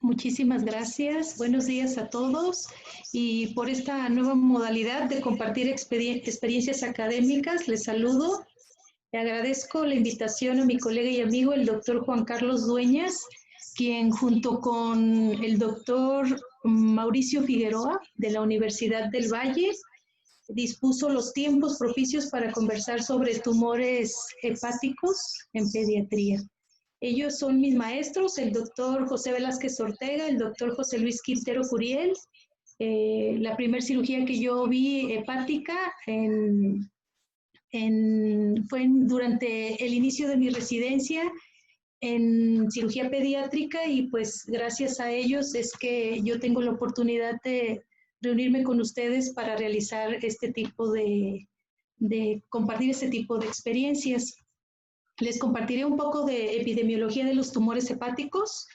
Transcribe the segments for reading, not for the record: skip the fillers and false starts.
Muchísimas gracias. Buenos días a todos y por esta nueva modalidad de compartir experiencias académicas, les saludo. Le agradezco la invitación a mi colega y amigo, el doctor Juan Carlos Dueñas, quien junto con el doctor Mauricio Figueroa de la Universidad del Valle dispuso los tiempos propicios para conversar sobre tumores hepáticos en pediatría. Ellos son mis maestros, el doctor José Velázquez Ortega, el doctor José Luis Quintero Curiel. La primera cirugía que yo vi hepática fue durante el inicio de mi residencia en cirugía pediátrica y pues gracias a ellos es que yo tengo la oportunidad de reunirme con ustedes para realizar este tipo de compartir este tipo de experiencias. Les compartiré un poco de epidemiología de los tumores hepáticos,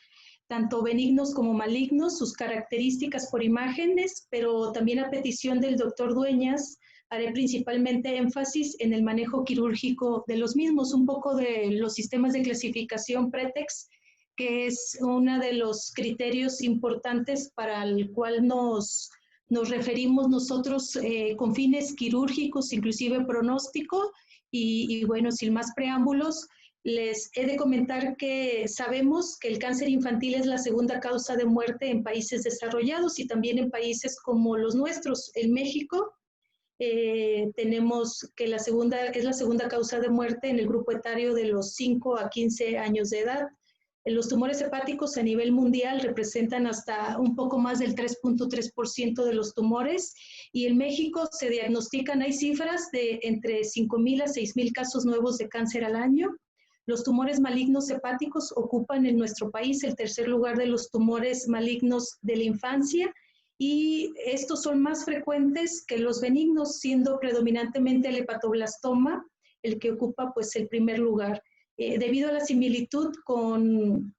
tanto benignos como malignos, sus características por imágenes, pero también a petición del doctor Dueñas, haré principalmente énfasis en el manejo quirúrgico de los mismos, un poco de los sistemas de clasificación PRETEX, que es uno de los criterios importantes para el cual nos referimos nosotros con fines quirúrgicos, inclusive pronóstico. Y bueno, sin más preámbulos, les he de comentar que sabemos que el cáncer infantil es la segunda causa de muerte en países desarrollados y también en países como los nuestros. En México tenemos que es la segunda causa de muerte en el grupo etario de los 5 a 15 años de edad. Los tumores hepáticos a nivel mundial representan hasta un poco más del 3.3% de los tumores y en México se diagnostican, hay cifras de entre 5,000 a 6,000 casos nuevos de cáncer al año. Los tumores malignos hepáticos ocupan en nuestro país el tercer lugar de los tumores malignos de la infancia y estos son más frecuentes que los benignos, siendo predominantemente el hepatoblastoma el que ocupa pues el primer lugar. Debido a la similitud con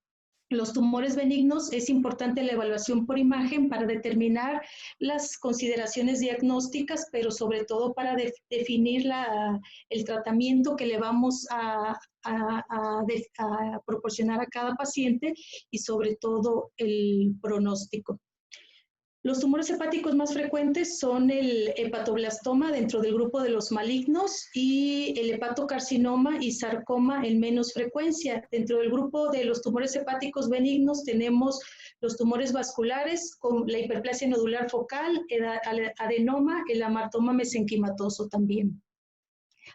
los tumores benignos, es importante la evaluación por imagen para determinar las consideraciones diagnósticas, pero sobre todo para definir el tratamiento que le vamos a proporcionar a cada paciente y sobre todo el pronóstico. Los tumores hepáticos más frecuentes son el hepatoblastoma dentro del grupo de los malignos y el hepatocarcinoma y sarcoma en menos frecuencia. Dentro del grupo de los tumores hepáticos benignos tenemos los tumores vasculares con la hiperplasia nodular focal, el adenoma, el amartoma mesenquimatoso también.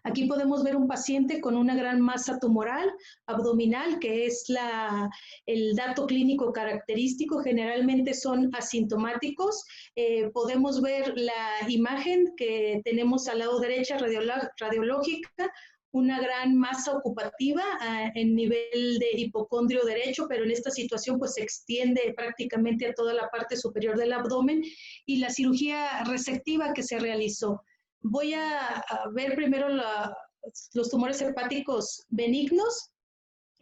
Aquí podemos ver un paciente con una gran masa tumoral abdominal, que es el dato clínico característico, generalmente son asintomáticos. Podemos ver la imagen que tenemos al lado derecha radiológica, una gran masa ocupativa en nivel de hipocondrio derecho, pero en esta situación pues se extiende prácticamente a toda la parte superior del abdomen y la cirugía resectiva que se realizó. Voy a ver primero los tumores hepáticos benignos.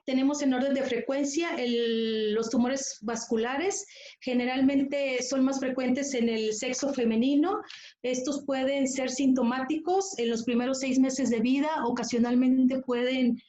Tenemos en orden de frecuencia los tumores vasculares, generalmente son más frecuentes en el sexo femenino. Estos pueden ser sintomáticos en los primeros 6 meses de vida, ocasionalmente pueden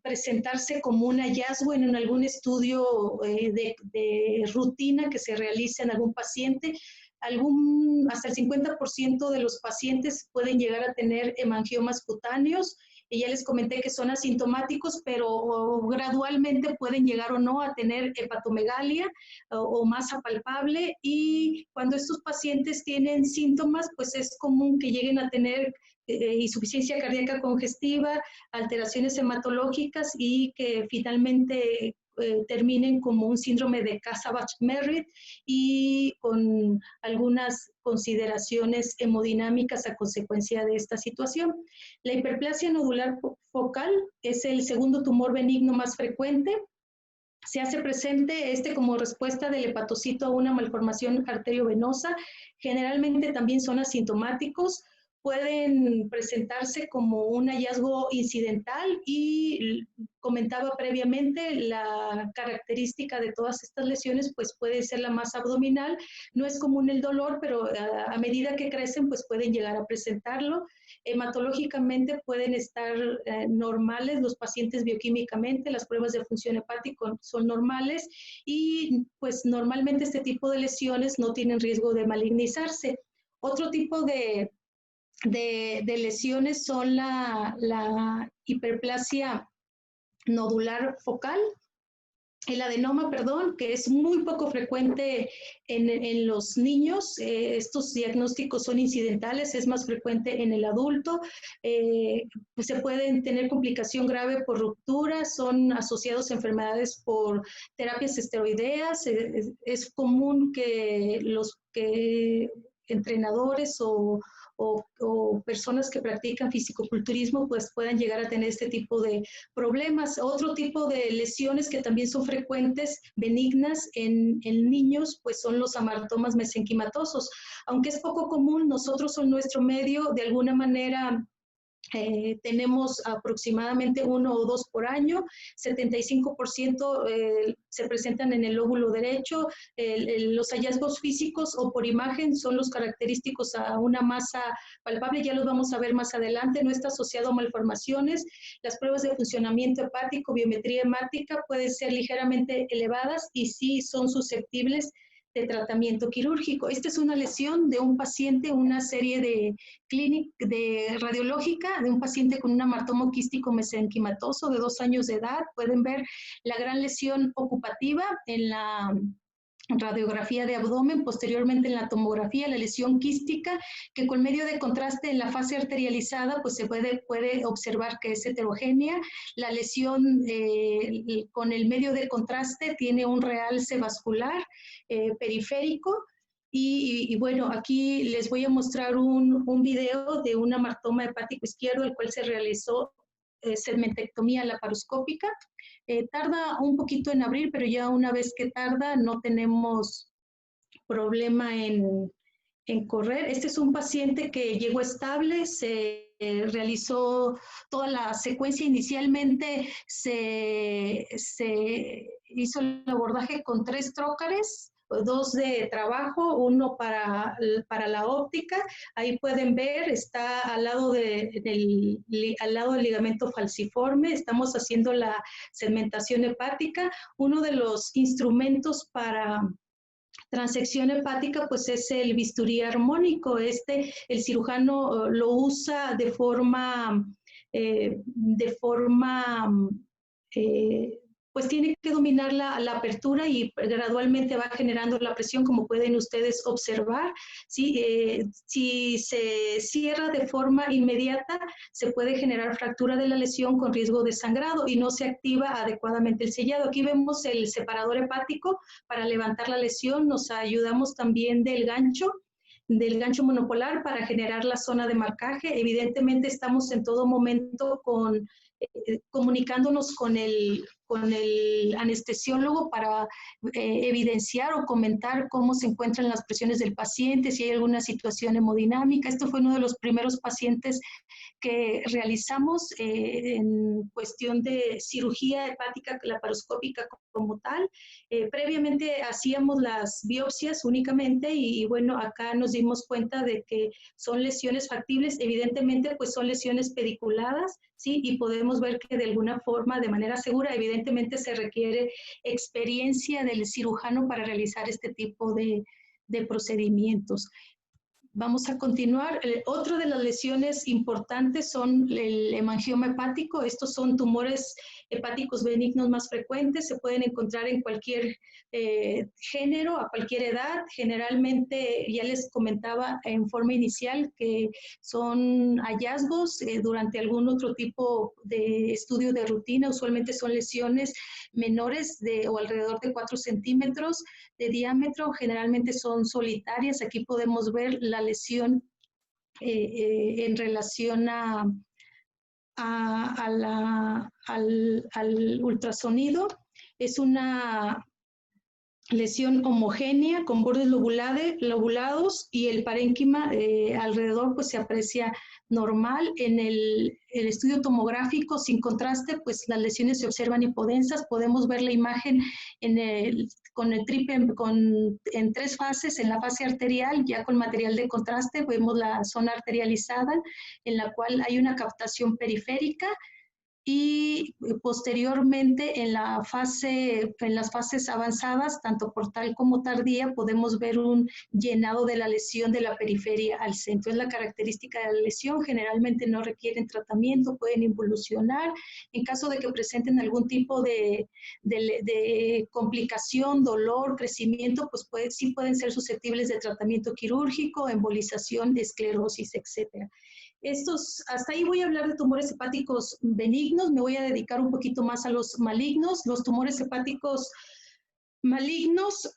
presentarse como un hallazgo en algún estudio de rutina que se realice en algún paciente. Hasta el 50% de los pacientes pueden llegar a tener hemangiomas cutáneos, y ya les comenté que son asintomáticos, pero gradualmente pueden llegar o no a tener hepatomegalia o masa palpable, y cuando estos pacientes tienen síntomas, pues es común que lleguen a tener insuficiencia cardíaca congestiva, alteraciones hematológicas y que finalmente terminen como un síndrome de Kasabach-Merritt y con algunas consideraciones hemodinámicas a consecuencia de esta situación. La hiperplasia nodular focal es el segundo tumor benigno más frecuente. Se hace presente como respuesta del hepatocito a una malformación arteriovenosa. Generalmente también son asintomáticos. pueden presentarse como un hallazgo incidental y comentaba previamente, la característica de todas estas lesiones pues puede ser la masa abdominal. No es común el dolor, pero a medida que crecen pues pueden llegar a presentarlo. Hematológicamente pueden estar normales los pacientes bioquímicamente, las pruebas de función hepática son normales y pues normalmente este tipo de lesiones no tienen riesgo de malignizarse. Otro tipo de lesiones son la hiperplasia nodular focal, el adenoma, perdón, que es muy poco frecuente en los niños. Estos diagnósticos son incidentales, es más frecuente en el adulto. Pues se pueden tener complicación grave por ruptura, son asociados a enfermedades por terapias esteroideas. Es común que los entrenadores o personas que practican fisicoculturismo pues puedan llegar a tener este tipo de problemas. Otro tipo de lesiones que también son frecuentes, benignas en niños, pues son los amartomas mesenquimatosos. Aunque es poco común, nosotros en nuestro medio de alguna manera tenemos aproximadamente 1 o 2 por año, 75% se presentan en el lóbulo derecho. Los hallazgos físicos o por imagen son los característicos a una masa palpable, ya los vamos a ver más adelante, no está asociado a malformaciones. Las pruebas de funcionamiento hepático, biometría hemática pueden ser ligeramente elevadas y sí son susceptibles de tratamiento quirúrgico. Esta es una lesión de un paciente, una serie de radiológica de un paciente con un amartomo quístico mesenquimatoso de 2 años de edad. Pueden ver la gran lesión ocupativa en la radiografía de abdomen, posteriormente en la tomografía, la lesión quística, que con medio de contraste en la fase arterializada, pues se puede observar que es heterogénea. La lesión con el medio de contraste tiene un realce vascular periférico. Y bueno, aquí les voy a mostrar un video de un amartoma hepático izquierdo, el cual se realizó segmentectomía laparoscópica. Tarda un poquito en abrir, pero ya una vez que tarda no tenemos problema en correr. Este es un paciente que llegó estable, se realizó toda la secuencia. Inicialmente se hizo el abordaje con 3 trócares, 2 de trabajo, 1 para la óptica. Ahí pueden ver, está al lado del ligamento falciforme. Estamos haciendo la segmentación hepática. Uno de los instrumentos para transección hepática pues es el bisturí armónico. El cirujano lo usa de forma pues tiene que dominar la apertura y gradualmente va generando la presión, como pueden ustedes observar. ¿Sí? Si se cierra de forma inmediata, se puede generar fractura de la lesión con riesgo de sangrado y no se activa adecuadamente el sellado. Aquí vemos el separador hepático para levantar la lesión. Nos ayudamos también del gancho monopolar para generar la zona de marcaje. Evidentemente estamos en todo momento comunicándonos con el anestesiólogo para evidenciar o comentar cómo se encuentran las presiones del paciente, si hay alguna situación hemodinámica. Esto fue uno de los primeros pacientes que realizamos en cuestión de cirugía hepática laparoscópica como tal. Previamente hacíamos las biopsias únicamente y bueno, acá nos dimos cuenta de que son lesiones factibles. Evidentemente pues son lesiones pediculadas, ¿sí? Y podemos ver que de alguna forma, de manera segura, evidentemente se requiere experiencia del cirujano para realizar este tipo de procedimientos. Vamos a continuar. Otra de las lesiones importantes son el hemangioma hepático. Estos son tumores hepáticos benignos más frecuentes. Se pueden encontrar en cualquier género, a cualquier edad. Generalmente, ya les comentaba en forma inicial que son hallazgos durante algún otro tipo de estudio de rutina. Usualmente son lesiones menores o alrededor de 4 centímetros de diámetro. Generalmente son solitarias. Aquí podemos ver la lesión en relación al ultrasonido. Es una lesión homogénea con bordes lobulados y el parénquima alrededor pues se aprecia normal. En el estudio tomográfico sin contraste pues las lesiones se observan hipodensas. Podemos ver la imagen con el en 3 fases. En la fase arterial ya con material de contraste vemos la zona arterializada en la cual hay una captación periférica, y posteriormente en las fases avanzadas, tanto portal como tardía, podemos ver un llenado de la lesión de la periferia al centro. Es la característica de la lesión. Generalmente no requieren tratamiento, pueden involucionar. En caso de que presenten algún tipo de complicación, dolor, crecimiento, pues sí pueden ser susceptibles de tratamiento quirúrgico, embolización, esclerosis, etc. Hasta ahí voy a hablar de tumores hepáticos benignos. Me voy a dedicar un poquito más a los malignos. Los tumores hepáticos malignos,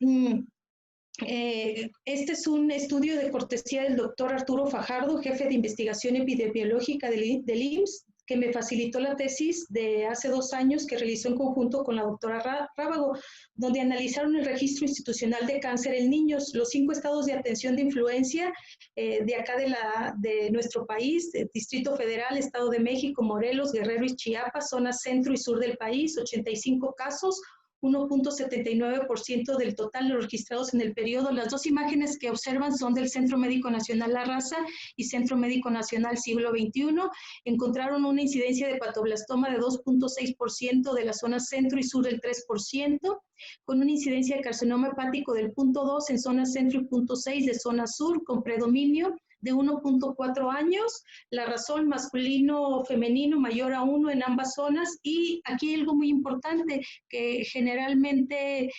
este es un estudio de cortesía del doctor Arturo Fajardo, jefe de investigación epidemiológica del IMSS, que me facilitó la tesis de hace 2 años que realizó en conjunto con la doctora Rábago, donde analizaron el registro institucional de cáncer en niños, los 5 estados de atención de influencia de acá de nuestro país, Distrito Federal, Estado de México, Morelos, Guerrero y Chiapas, zona centro y sur del país, 85 casos, 1.79% del total de los registrados en el periodo. Las 2 imágenes que observan son del Centro Médico Nacional La Raza y Centro Médico Nacional Siglo XXI. Encontraron una incidencia de patoblastoma de 2.6% de la zona centro y sur del 3%, con una incidencia de carcinoma hepático del 0.2 en zona centro y 0.6 de zona sur, con predominio de 1.4 años, la razón masculino o femenino mayor a 1 en ambas zonas. Y aquí hay algo muy importante, que generalmente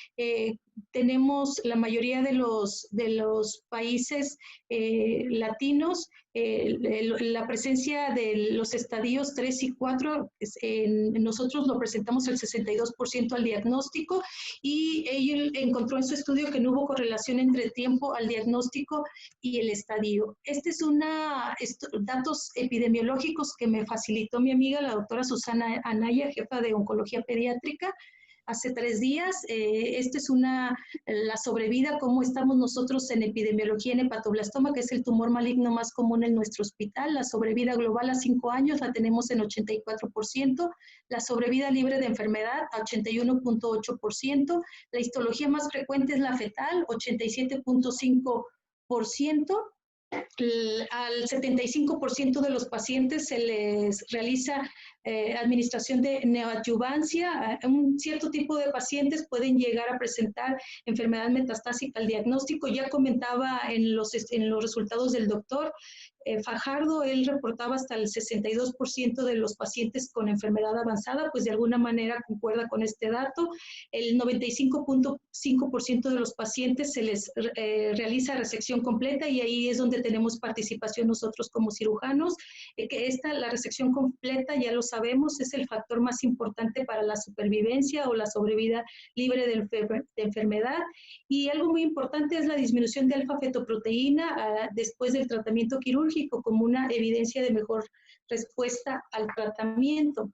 tenemos la mayoría de los países latinos, la presencia de los estadios 3 y 4, nosotros lo presentamos el 62% al diagnóstico, y él encontró en su estudio que no hubo correlación entre tiempo al diagnóstico y el estadio. Este es datos epidemiológicos que me facilitó mi amiga, la doctora Susana Anaya, jefa de oncología pediátrica, hace 3 días. Esta es la sobrevida, cómo estamos nosotros en epidemiología en hepatoblastoma, que es el tumor maligno más común en nuestro hospital. La sobrevida global a 5 años la tenemos en 84%, la sobrevida libre de enfermedad a 81.8%, la histología más frecuente es la fetal, 87.5%, al 75% de los pacientes se les realiza administración de neoadyuvancia. Un cierto tipo de pacientes pueden llegar a presentar enfermedad metastásica al diagnóstico. Ya comentaba en los resultados del doctor Fajardo, él reportaba hasta el 62% de los pacientes con enfermedad avanzada, pues de alguna manera concuerda con este dato. El 95.5% de los pacientes se les realiza resección completa, y ahí es donde tenemos participación nosotros como cirujanos, que la resección completa, ya lo sabemos, es el factor más importante para la supervivencia o la sobrevida libre de enfermedad. Y algo muy importante es la disminución de alfa-fetoproteína después del tratamiento quirúrgico, como una evidencia de mejor respuesta al tratamiento.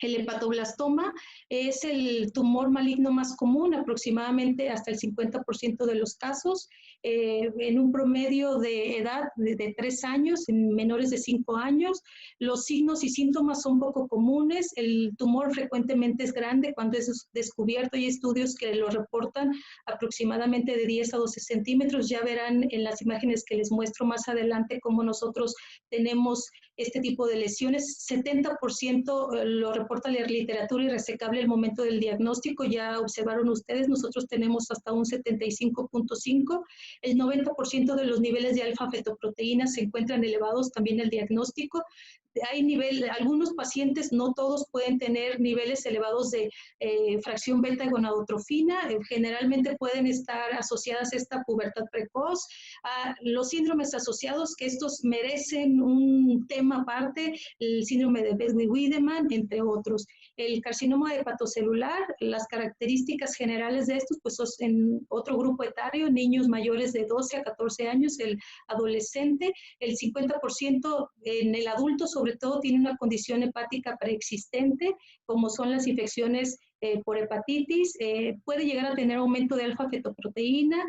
El hepatoblastoma es el tumor maligno más común, aproximadamente hasta el 50% de los casos, en un promedio de edad de 3 años, en menores de 5 años. Los signos y síntomas son poco comunes. El tumor frecuentemente es grande cuando es descubierto. Hay estudios que lo reportan aproximadamente de 10 a 12 centímetros. Ya verán en las imágenes que les muestro más adelante cómo nosotros tenemos este tipo de lesiones. 70% lo reporta la literatura irresecable al momento del diagnóstico. Ya observaron ustedes, nosotros tenemos hasta un 75.5%. El 90% de los niveles de alfa-fetoproteína se encuentran elevados también en el diagnóstico. Algunos pacientes, no todos, pueden tener niveles elevados de fracción beta gonadotrofina. Generalmente pueden estar asociadas a esta pubertad precoz, a los síndromes asociados, que estos merecen un tema aparte, el síndrome de Bedwill-Wiedemann, entre otros. El carcinoma hepatocelular, las características generales de estos, pues son en otro grupo etario, niños mayores de 12 a 14 años, el adolescente. El 50% en el adulto, sobre todo, tiene una condición hepática preexistente, como son las infecciones por hepatitis, puede llegar a tener aumento de alfa-fetoproteína,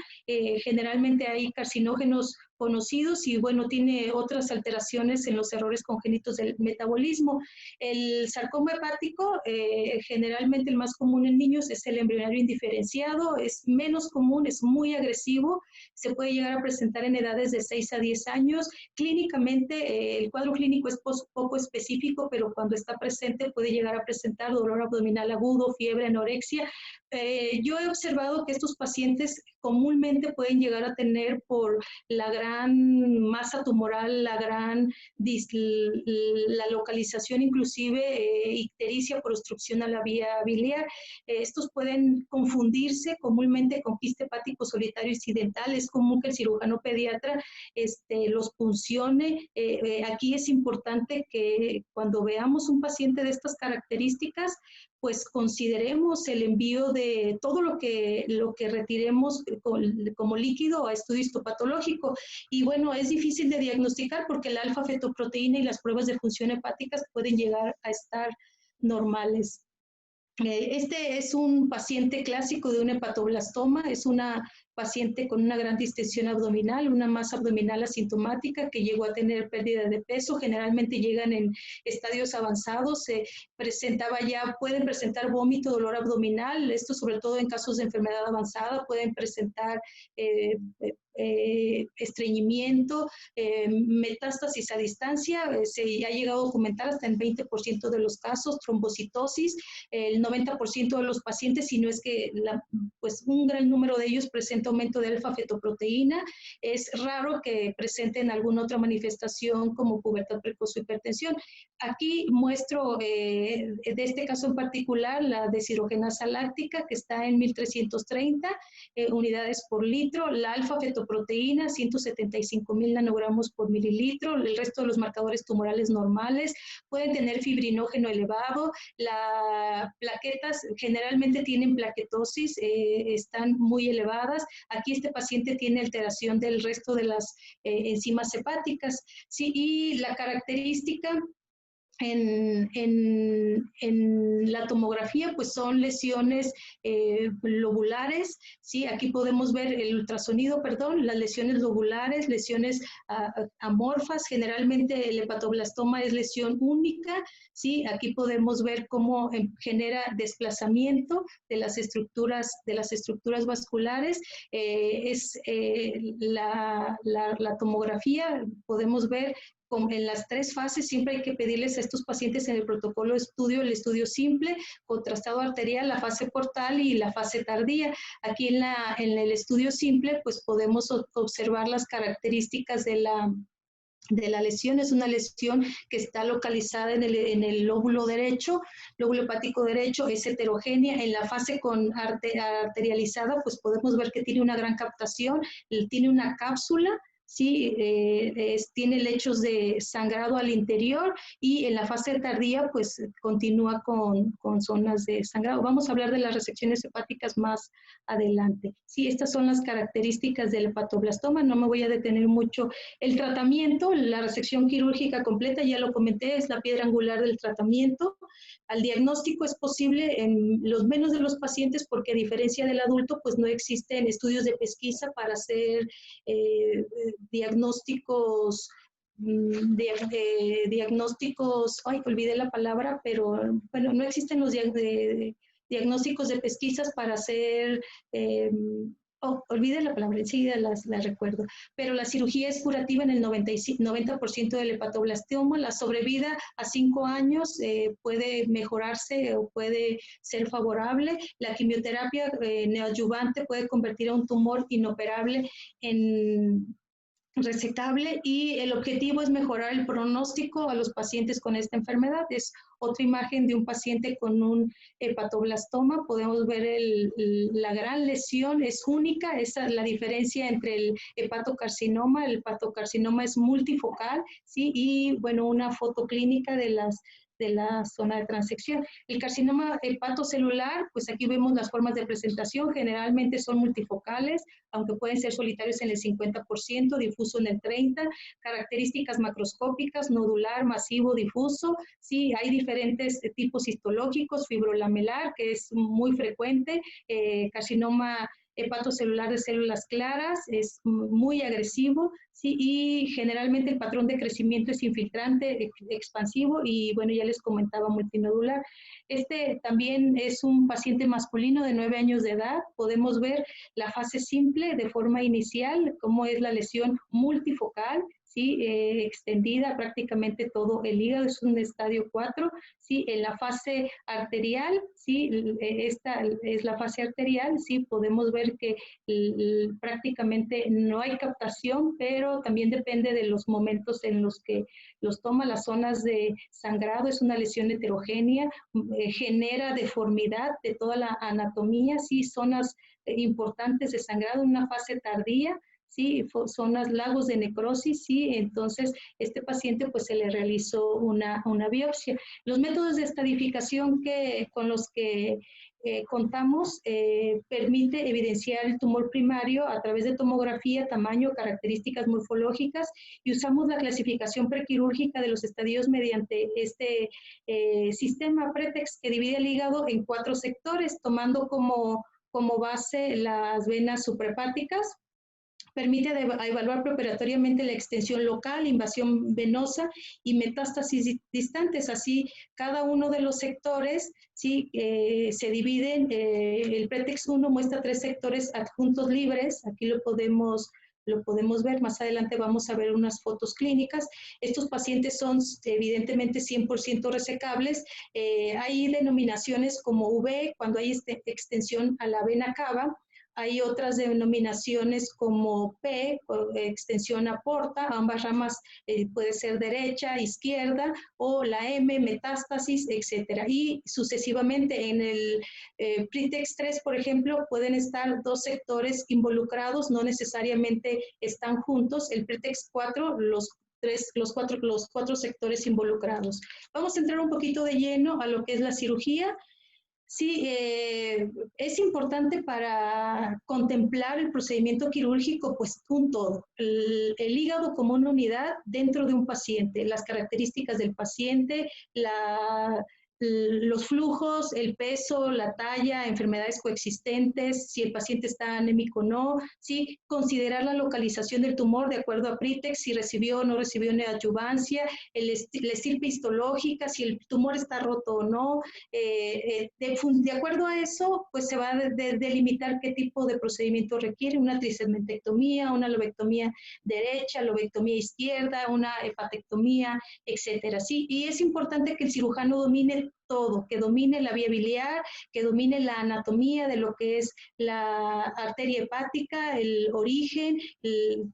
generalmente hay carcinógenos conocidos y bueno, tiene otras alteraciones en los errores congénitos del metabolismo. El sarcoma hepático, generalmente el más común en niños es el embrionario indiferenciado, es menos común, es muy agresivo, se puede llegar a presentar en edades de 6 a 10 años. Clínicamente, el cuadro clínico es poco específico, pero cuando está presente puede llegar a presentar dolor abdominal agudo, fiebre, anorexia. Yo he observado que estos pacientes comúnmente pueden llegar a tener por la gran masa tumoral, la localización inclusive ictericia por obstrucción a la vía biliar. Estos pueden confundirse comúnmente con quiste hepático solitario incidental. Es común que el cirujano pediatra los puncione. Aquí es importante que cuando veamos un paciente de estas características, pues consideremos el envío de todo lo que retiremos como líquido a estudio histopatológico. Y bueno, es difícil de diagnosticar porque la alfa-fetoproteína y las pruebas de función hepáticas pueden llegar a estar normales. Este es un paciente clásico de un hepatoblastoma, es una paciente con una gran distensión abdominal, una masa abdominal asintomática que llegó a tener pérdida de peso, generalmente llegan en estadios avanzados, pueden presentar vómito, dolor abdominal, esto sobre todo en casos de enfermedad avanzada, pueden presentar estreñimiento, metástasis a distancia, se ha llegado a documentar hasta en 20% de los casos, trombocitosis, el 90% de los pacientes, si no es que pues un gran número de ellos presenta aumento de alfa-fetoproteína. Es raro que presenten alguna otra manifestación como pubertad precoz o hipertensión. Aquí muestro de este caso en particular la deshidrogenasa láctica que está en 1330 unidades por litro, la alfa-fetoproteína 175,000 nanogramos por mililitro, el resto de los marcadores tumorales normales, pueden tener fibrinógeno elevado, las plaquetas generalmente tienen plaquetosis, están muy elevadas. Aquí este paciente tiene alteración del resto de las enzimas hepáticas, ¿sí? Y la característica en la tomografía, pues son lesiones lobulares, ¿sí? Aquí podemos ver el ultrasonido, las lesiones lobulares, lesiones amorfas, generalmente el hepatoblastoma es lesión única, ¿sí? Aquí podemos ver cómo genera desplazamiento de las estructuras vasculares, la tomografía, podemos ver en las 3 fases. Siempre hay que pedirles a estos pacientes en el protocolo de estudio, el estudio simple, contrastado arterial, la fase portal y la fase tardía. Aquí en el estudio simple, pues podemos observar las características de la lesión. Es una lesión que está localizada en el lóbulo derecho, lóbulo hepático derecho, es heterogénea. En la fase arterializada, pues podemos ver que tiene una gran captación, tiene una cápsula, ¿sí? Tiene lechos de sangrado al interior y en la fase tardía pues continúa con zonas de sangrado. Vamos a hablar de las resecciones hepáticas más adelante. Sí, estas son las características del hepatoblastoma, no me voy a detener mucho. El tratamiento, la resección quirúrgica completa, ya lo comenté, es la piedra angular del tratamiento. Al diagnóstico es posible en los menos de los pacientes porque a diferencia del adulto pues no existen estudios de pesquisa para hacer diagnósticos, olvidé la palabra, pero bueno, no existen los diagnósticos de pesquisas para hacer, olvidé la palabra, enseguida la recuerdo, pero la cirugía es curativa en el 90% del hepatoblastoma, la sobrevida a 5 años puede mejorarse o puede ser favorable, la quimioterapia neoadyuvante puede convertir a un tumor inoperable en resectable y el objetivo es mejorar el pronóstico a los pacientes con esta enfermedad. Es otra imagen de un paciente con un hepatoblastoma. Podemos ver la gran lesión, es única, esa es la diferencia entre el hepatocarcinoma. El hepatocarcinoma es multifocal, ¿sí? Y bueno, una foto clínica de de la zona de transección. El carcinoma hepatocelular, pues aquí vemos las formas de presentación, generalmente son multifocales, aunque pueden ser solitarios en el 50%, difuso en el 30%, características macroscópicas, nodular, masivo, difuso. Sí, hay diferentes tipos histológicos, fibrolamelar, que es muy frecuente, carcinoma hepatocelular de células claras, es muy agresivo, ¿sí? Y generalmente el patrón de crecimiento es infiltrante, expansivo y bueno, ya les comentaba multinodular. Este también es un paciente masculino de 9 años de edad. Podemos ver la fase simple de forma inicial, cómo es la lesión multifocal, ¿sí? Extendida prácticamente todo el hígado, es un estadio 4, ¿sí? En la fase arterial, ¿sí? Esta es la fase arterial, ¿sí? Podemos ver que prácticamente no hay captación, pero también depende de los momentos en los que los toma. Las zonas de sangrado, es una lesión heterogénea, genera deformidad de toda la anatomía, ¿sí? Zonas importantes de sangrado en una fase tardía, sí, zonas lagos de necrosis, sí, entonces este paciente pues se le realizó una biopsia. Los métodos de estadificación con los que contamos permite evidenciar el tumor primario a través de tomografía, tamaño, características morfológicas y usamos la clasificación prequirúrgica de los estadios mediante este sistema PRETEX que divide el hígado en 4 sectores, tomando como base las venas suprahepáticas. Permite evaluar preoperatoriamente la extensión local, invasión venosa y metástasis distantes. Así, cada uno de los sectores, ¿sí? Se dividen. El PRETEX 1 muestra 3 sectores adjuntos libres. Aquí lo podemos ver. Más adelante vamos a ver unas fotos clínicas. Estos pacientes son evidentemente 100% resecables. Hay denominaciones como V cuando hay extensión a la vena cava. Hay otras denominaciones como P, extensión a porta, ambas ramas puede ser derecha, izquierda, o la M, metástasis, etcétera. Y sucesivamente en el PRETEX 3, por ejemplo, pueden estar 2 sectores involucrados, no necesariamente están juntos. El PRETEX 4, los cuatro sectores involucrados. Vamos a entrar un poquito de lleno a lo que es la cirugía. Sí, es importante para contemplar el procedimiento quirúrgico, pues un todo, el hígado como una unidad dentro de un paciente, las características del paciente, los flujos, el peso, la talla, enfermedades coexistentes, si el paciente está anémico o no, ¿sí? Considerar la localización del tumor de acuerdo a PRETEX, si recibió o no recibió neoadyuvancia, la estirpe histológica, si el tumor está roto o no. De acuerdo a eso, pues se va a delimitar qué tipo de procedimiento requiere, una trisegmentectomía, una lobectomía derecha, lobectomía izquierda, una hepatectomía, etcétera. ¿Sí? Y es importante que el cirujano domine todo, que domine la vía biliar, que domine la anatomía de lo que es la arteria hepática, el origen,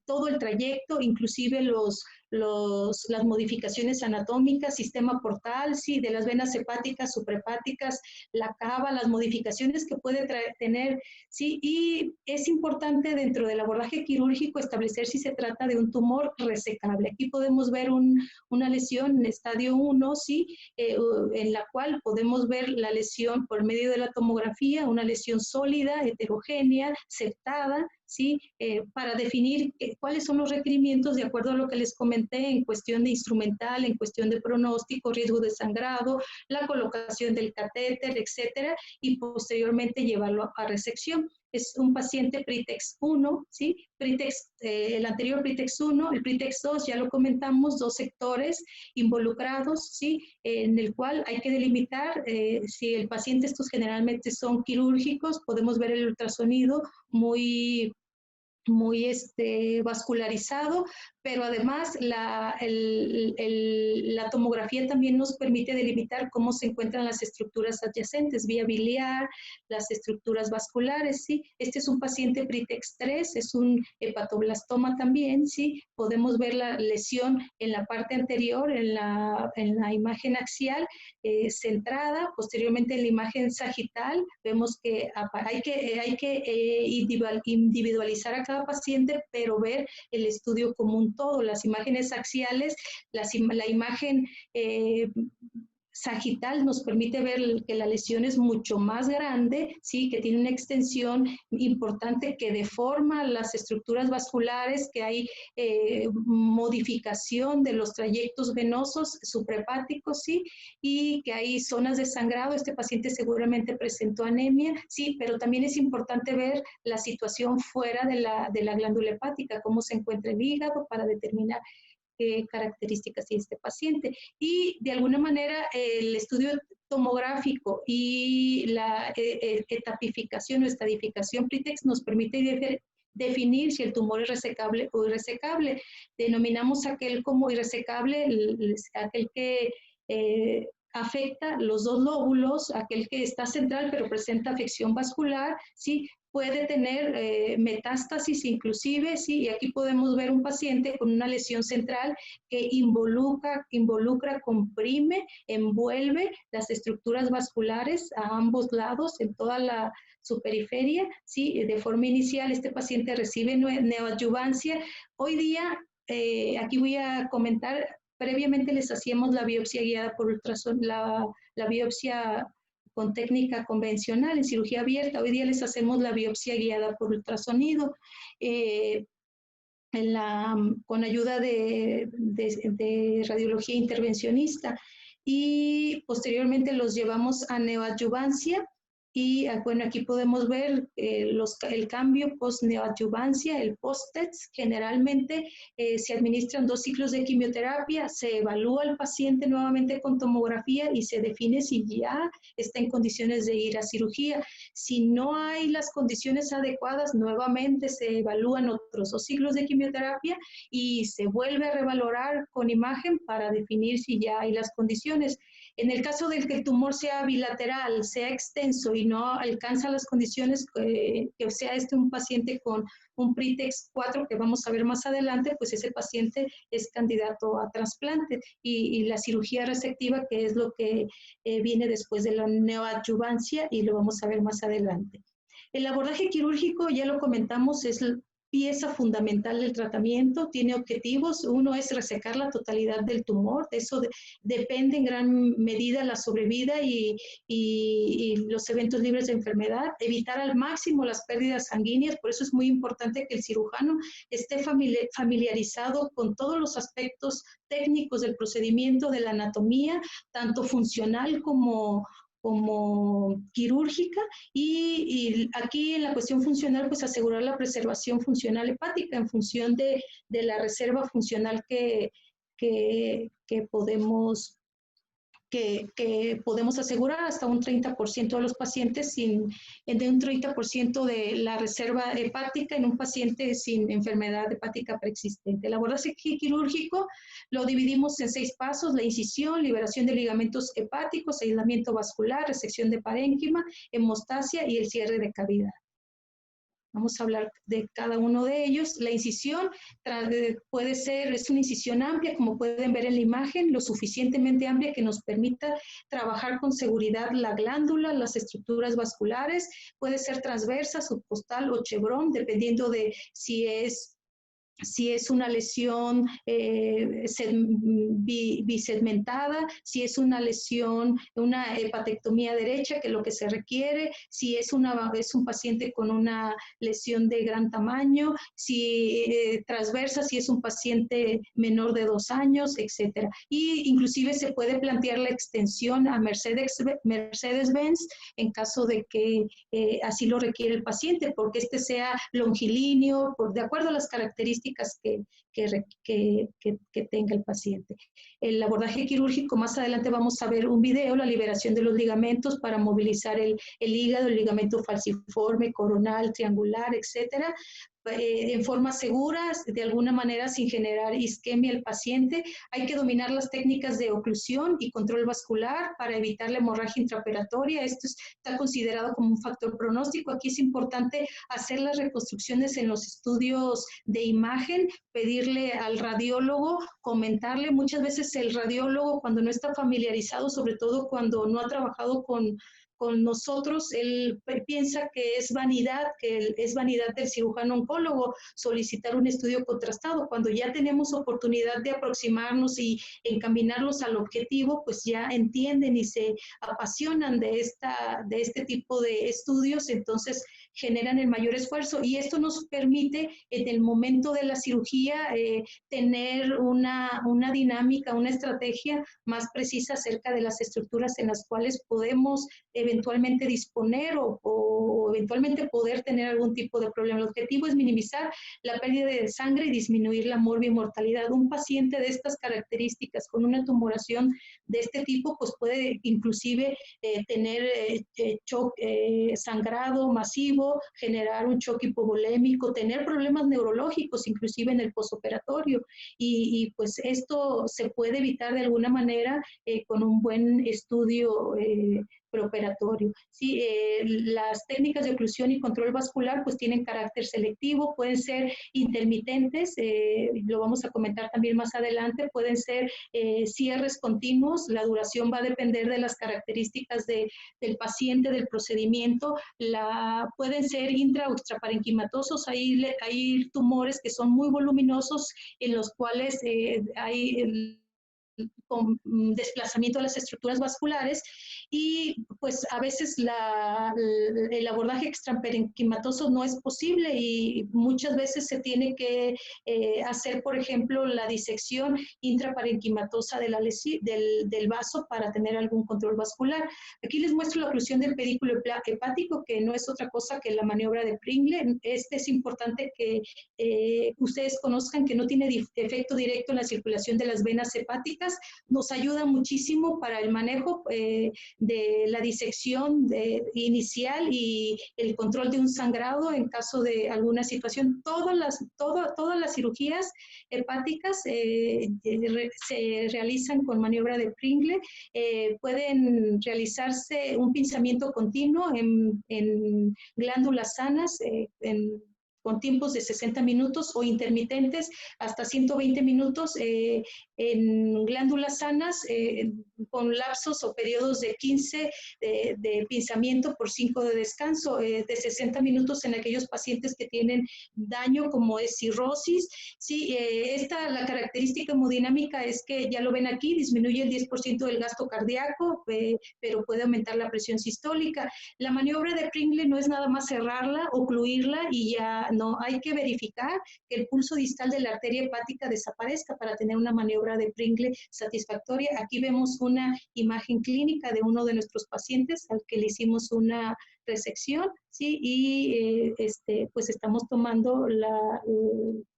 todo el trayecto, inclusive las modificaciones anatómicas, sistema portal, sí, de las venas hepáticas, suprahepáticas, la cava, las modificaciones que puede tener, sí, y es importante dentro del abordaje quirúrgico establecer si se trata de un tumor resecable. Aquí podemos ver una lesión en estadio 1, sí, en la cual podemos ver la lesión por medio de la tomografía, una lesión sólida, heterogénea, septada, ¿sí? Para definir cuáles son los requerimientos de acuerdo a lo que les comenté en cuestión de instrumental, en cuestión de pronóstico, riesgo de sangrado, la colocación del catéter, etcétera, y posteriormente llevarlo a resección. Es un paciente PRETEX 1, ¿sí? El anterior PRETEX 1, el PRETEX 2, ya lo comentamos, 2 sectores involucrados, ¿sí? En el cual hay que delimitar si el paciente, estos generalmente son quirúrgicos, podemos ver el ultrasonido muy vascularizado, pero además la tomografía también nos permite delimitar cómo se encuentran las estructuras adyacentes, vía biliar, las estructuras vasculares, ¿sí? Este es un paciente PRETEX 3, es un hepatoblastoma también, ¿sí? Podemos ver la lesión en la parte anterior, en la imagen axial, centrada, posteriormente en la imagen sagital, vemos que hay que individualizar a cada paciente, pero ver el estudio como un todo, las imágenes axiales, la imagen sagital nos permite ver que la lesión es mucho más grande, ¿sí? Que tiene una extensión importante que deforma las estructuras vasculares, que hay modificación de los trayectos venosos suprahepáticos, ¿sí? Y que hay zonas de sangrado. Este paciente seguramente presentó anemia, sí, pero también es importante ver la situación fuera de la glándula hepática, cómo se encuentra el hígado para determinar qué características tiene este paciente. Y de alguna manera el estudio tomográfico y la etapificación o estadificación PRITEX nos permite definir si el tumor es resecable o irresecable. Denominamos aquel como irresecable, aquel que afecta los dos lóbulos, aquel que está central pero presenta afección vascular, ¿sí? Puede tener metástasis inclusive, ¿sí? Y aquí podemos ver un paciente con una lesión central que involucra, comprime, envuelve las estructuras vasculares a ambos lados, en toda su periferia, ¿sí? De forma inicial, este paciente recibe neoadyuvancia. Hoy día, aquí voy a comentar, previamente les hacíamos la biopsia guiada por ultrasonido, la biopsia con técnica convencional en cirugía abierta. Hoy día les hacemos la biopsia guiada por ultrasonido con ayuda de radiología intervencionista, y posteriormente los llevamos a neoadyuvancia. Y bueno, aquí podemos ver el cambio post-neoadyuvancia, el post-TETS. Generalmente se administran 2 ciclos de quimioterapia, se evalúa al paciente nuevamente con tomografía y se define si ya está en condiciones de ir a cirugía. Si no hay las condiciones adecuadas, nuevamente se evalúan otros 2 ciclos de quimioterapia y se vuelve a revalorar con imagen para definir si ya hay las condiciones. En el caso de que el tumor sea bilateral, sea extenso y no alcanza las condiciones, que sea un paciente con un PRITEX 4, que vamos a ver más adelante, pues ese paciente es candidato a trasplante, y la cirugía resectiva, que es lo que viene después de la neoadyuvancia, y lo vamos a ver más adelante. El abordaje quirúrgico, ya lo comentamos, es pieza fundamental del tratamiento, tiene objetivos. Uno es resecar la totalidad del tumor, de eso depende en gran medida la sobrevida y los eventos libres de enfermedad, evitar al máximo las pérdidas sanguíneas. Por eso es muy importante que el cirujano esté familiarizado con todos los aspectos técnicos del procedimiento, de la anatomía, tanto funcional como quirúrgica, y aquí en la cuestión funcional, pues asegurar la preservación funcional hepática en función de la reserva funcional que podemos asegurar hasta un 30% de los pacientes de un 30% de la reserva hepática en un paciente sin enfermedad hepática preexistente. El abordaje quirúrgico lo dividimos en 6 pasos: la incisión, liberación de ligamentos hepáticos, aislamiento vascular, resección de parénquima, hemostasia y el cierre de cavidad. Vamos a hablar de cada uno de ellos. La incisión es una incisión amplia, como pueden ver en la imagen, lo suficientemente amplia que nos permita trabajar con seguridad la glándula, las estructuras vasculares. Puede ser transversa, subcostal o chevron, dependiendo de si es una lesión bisegmentada, si es una lesión, una hepatectomía derecha, que es lo que se requiere, si es un paciente con una lesión de gran tamaño, si transversa, si es un paciente menor de 2 años, etc. Y inclusive se puede plantear la extensión a Mercedes-Benz en caso de que así lo requiere el paciente, porque este sea longilíneo, de acuerdo a las características que tenga el paciente. El abordaje quirúrgico, más adelante vamos a ver un video, la liberación de los ligamentos para movilizar el hígado, el ligamento falciforme, coronal, triangular, etcétera, en forma segura, de alguna manera sin generar isquemia al paciente. Hay que dominar las técnicas de oclusión y control vascular para evitar la hemorragia intraoperatoria. Esto está considerado como un factor pronóstico. Aquí es importante hacer las reconstrucciones en los estudios de imagen, pedirle al radiólogo, comentarle. Muchas veces el radiólogo, cuando no está familiarizado, sobre todo cuando no ha trabajado con con nosotros, él piensa que es vanidad del cirujano oncólogo solicitar un estudio contrastado. Cuando ya tenemos oportunidad de aproximarnos y encaminarlos al objetivo, pues ya entienden y se apasionan de este tipo de estudios, entonces generan el mayor esfuerzo, y esto nos permite en el momento de la cirugía tener una dinámica, una estrategia más precisa acerca de las estructuras en las cuales podemos eventualmente disponer o eventualmente poder tener algún tipo de problema. El objetivo es minimizar la pérdida de sangre y disminuir la morbimortalidad. Un paciente de estas características con una tumoración de este tipo pues puede inclusive tener sangrado masivo, generar un choque hipovolémico, tener problemas neurológicos inclusive en el posoperatorio, y pues esto se puede evitar de alguna manera con un buen estudio preoperatorio. Sí, las técnicas de oclusión y control vascular pues tienen carácter selectivo, pueden ser intermitentes, lo vamos a comentar también más adelante, pueden ser cierres continuos, la duración va a depender de las características del paciente, del procedimiento, pueden ser intra o extraparenquimatosos, hay tumores que son muy voluminosos en los cuales hay con desplazamiento de las estructuras vasculares, y pues a veces el abordaje extraparenquimatoso no es posible y muchas veces se tiene que hacer, por ejemplo, la disección intraparenquimatosa del vaso para tener algún control vascular. Aquí les muestro la oclusión del pedículo hepático, que no es otra cosa que la maniobra de Pringle. Es importante que ustedes conozcan que no tiene efecto directo en la circulación de las venas hepáticas, nos ayuda muchísimo para el manejo de la disección inicial y el control de un sangrado en caso de alguna situación. Todas las cirugías hepáticas se realizan con maniobra de Pringle. Pueden realizarse un pinzamiento continuo en glándulas sanas, con tiempos de 60 minutos o intermitentes hasta 120 minutos en glándulas sanas con lapsos o periodos de 15 de pinzamiento por 5 de descanso, de 60 minutos en aquellos pacientes que tienen daño como es cirrosis. Sí, la característica hemodinámica es que ya lo ven aquí, disminuye el 10% del gasto cardíaco, pero puede aumentar la presión sistólica. La maniobra de Pringle no es nada más cerrarla, ocluirla y ya no, hay que verificar que el pulso distal de la arteria hepática desaparezca para tener una maniobra de Pringle satisfactoria. Aquí vemos una imagen clínica de uno de nuestros pacientes al que le hicimos una resección, ¿sí? Y pues estamos tomando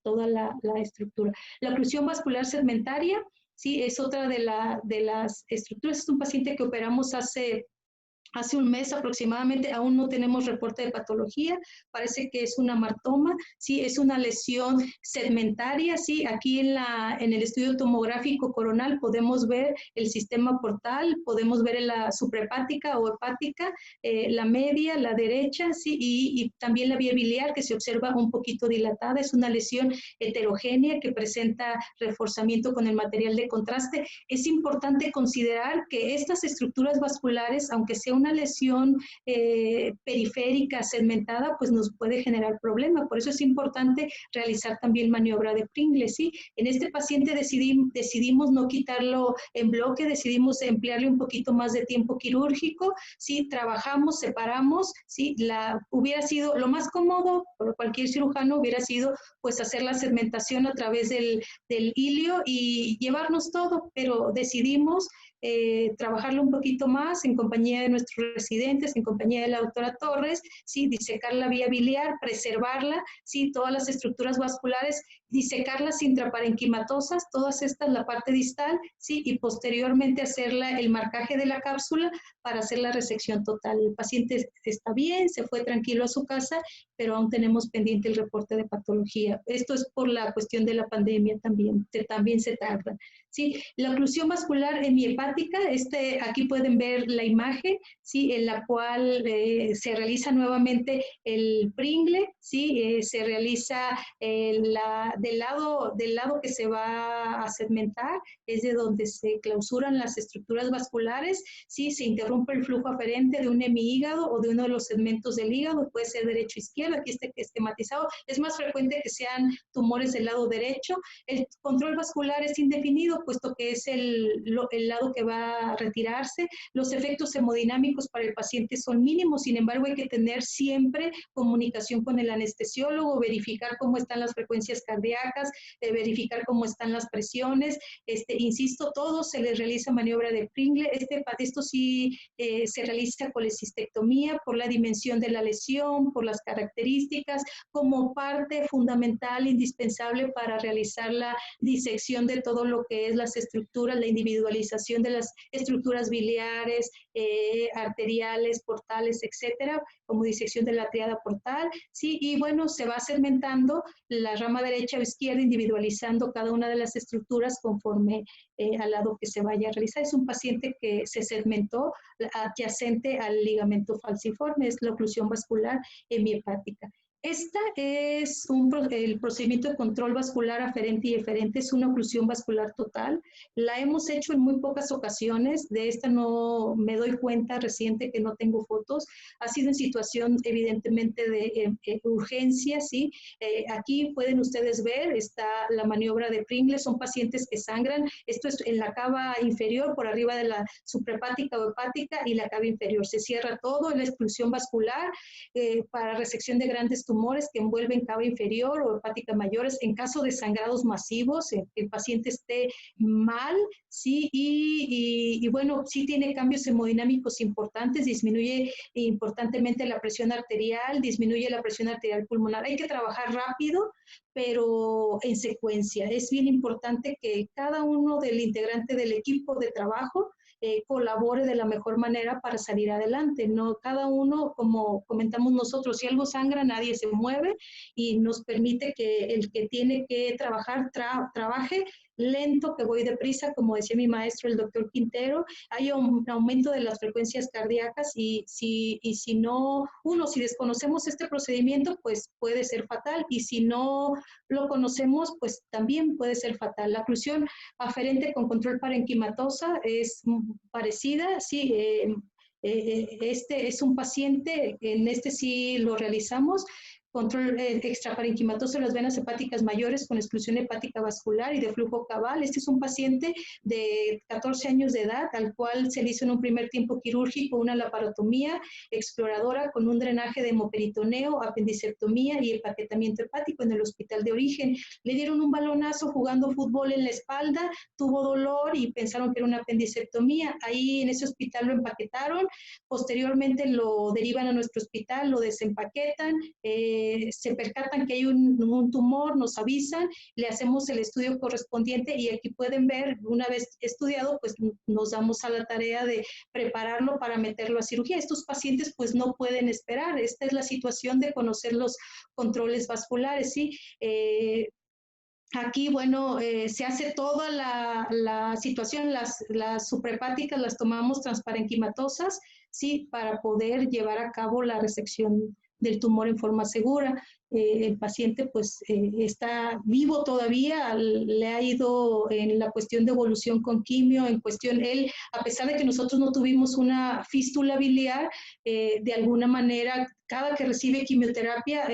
toda la estructura. La oclusión vascular segmentaria, ¿sí? Es otra de las estructuras. Es un paciente que operamos hace un mes aproximadamente, aún no tenemos reporte de patología, parece que es una martoma, sí, es una lesión segmentaria, sí, aquí en el estudio tomográfico coronal podemos ver el sistema portal, podemos ver la suprahepática o hepática, la media, la derecha, sí, y también la vía biliar que se observa un poquito dilatada, es una lesión heterogénea que presenta reforzamiento con el material de contraste. Es importante considerar que estas estructuras vasculares, aunque sea una lesión periférica segmentada, pues nos puede generar problema. Por eso es importante realizar también maniobra de Pringle, ¿sí? En este paciente decidimos no quitarlo en bloque, decidimos emplearle un poquito más de tiempo quirúrgico, ¿sí? Trabajamos, separamos, ¿sí? Hubiera sido lo más cómodo para cualquier cirujano, hubiera sido pues hacer la segmentación a través del ilio y llevarnos todo, pero decidimos trabajarlo un poquito más en compañía de nuestros residentes, en compañía de la doctora Torres, ¿sí? Disecar la vía biliar, preservarla, ¿sí? Todas las estructuras vasculares, disecarlas intraparenquimatosas, todas estas, la parte distal, ¿sí? Y posteriormente hacerla el marcaje de la cápsula para hacer la resección total. El paciente está bien, se fue tranquilo a su casa, pero aún tenemos pendiente el reporte de patología. Esto es por la cuestión de la pandemia también se tarda. ¿Sí? La oclusión vascular hemihepática, aquí pueden ver la imagen, ¿sí? En la cual se realiza nuevamente el Pringle, ¿sí? Se realiza del lado que se va a segmentar es de donde se clausuran las estructuras vasculares. Si se interrumpe el flujo aferente de un hemihígado o de uno de los segmentos del hígado, puede ser derecho o izquierdo, aquí está esquematizado. Es más frecuente que sean tumores del lado derecho. El control vascular es indefinido, puesto que es el lado que va a retirarse. Los efectos hemodinámicos para el paciente son mínimos, sin embargo hay que tener siempre comunicación con el anestesiólogo, verificar cómo están las frecuencias cardíacas, verificar cómo están las presiones. Insisto, todo se les realiza maniobra de Pringle. Esto sí se realiza colecistectomía por la dimensión de la lesión, por las características, como parte fundamental, indispensable para realizar la disección de todo lo que es las estructuras, la individualización de las estructuras biliares, arteriales, portales, etcétera, como disección de la tríada portal, ¿sí? Y bueno, se va segmentando la rama derecha o izquierda, individualizando cada una de las estructuras conforme al lado que se vaya a realizar. Es un paciente que se segmentó adyacente al ligamento falciforme, es la oclusión vascular hemihepática. Esta es el procedimiento de control vascular aferente y eferente, es una oclusión vascular total. La hemos hecho en muy pocas ocasiones, de esta no me doy cuenta reciente que no tengo fotos. Ha sido en situación evidentemente de urgencia, ¿sí? Aquí pueden ustedes ver, está la maniobra de Pringle, son pacientes que sangran. Esto es en la cava inferior, por arriba de la suprahepática o hepática y la cava inferior. Se cierra todo, la expulsión vascular para resección de grandes tumores que envuelven cava inferior o hepática mayores en caso de sangrados masivos, que el paciente esté mal, sí, y bueno, sí tiene cambios hemodinámicos importantes, disminuye importantemente la presión arterial, disminuye la presión arterial pulmonar. Hay que trabajar rápido, pero en secuencia. Es bien importante que cada uno del integrante del equipo de trabajo colabore de la mejor manera para salir adelante. No, cada uno, como comentamos nosotros, si algo sangra, nadie se mueve y nos permite que el que tiene que trabajar, trabaje lento, que voy deprisa, como decía mi maestro, el doctor Quintero. Hay un aumento de las frecuencias cardíacas y si no, si desconocemos este procedimiento, pues puede ser fatal, y si no lo conocemos, pues también puede ser fatal. La oclusión aferente con control parenquimatosa es parecida, sí. Este es un paciente, en este sí lo realizamos, control extraparenquimatoso de las venas hepáticas mayores con exclusión hepática vascular y de flujo cabal. Este es un paciente de 14 años de edad, al cual se le hizo en un primer tiempo quirúrgico una laparotomía exploradora con un drenaje de hemoperitoneo, apendicectomía y empaquetamiento hepático en el hospital de origen. Le dieron un balonazo jugando fútbol en la espalda, tuvo dolor y pensaron que era una apendicectomía. Ahí en ese hospital lo empaquetaron, posteriormente lo derivan a nuestro hospital, lo desempaquetan, se percatan que hay un tumor, nos avisan, le hacemos el estudio correspondiente y aquí pueden ver, una vez estudiado, pues nos damos a la tarea de prepararlo para meterlo a cirugía. Estos pacientes pues no pueden esperar, esta es la situación de conocer los controles vasculares, ¿sí? Aquí, bueno, se hace toda la situación, las suprahepáticas las tomamos transparenquimatosas, ¿sí? Para poder llevar a cabo la resección del tumor en forma segura. El paciente pues está vivo todavía, le ha ido en la cuestión de evolución con quimio, en cuestión, él, a pesar de que nosotros no tuvimos una fístula biliar, de alguna manera, cada que recibe quimioterapia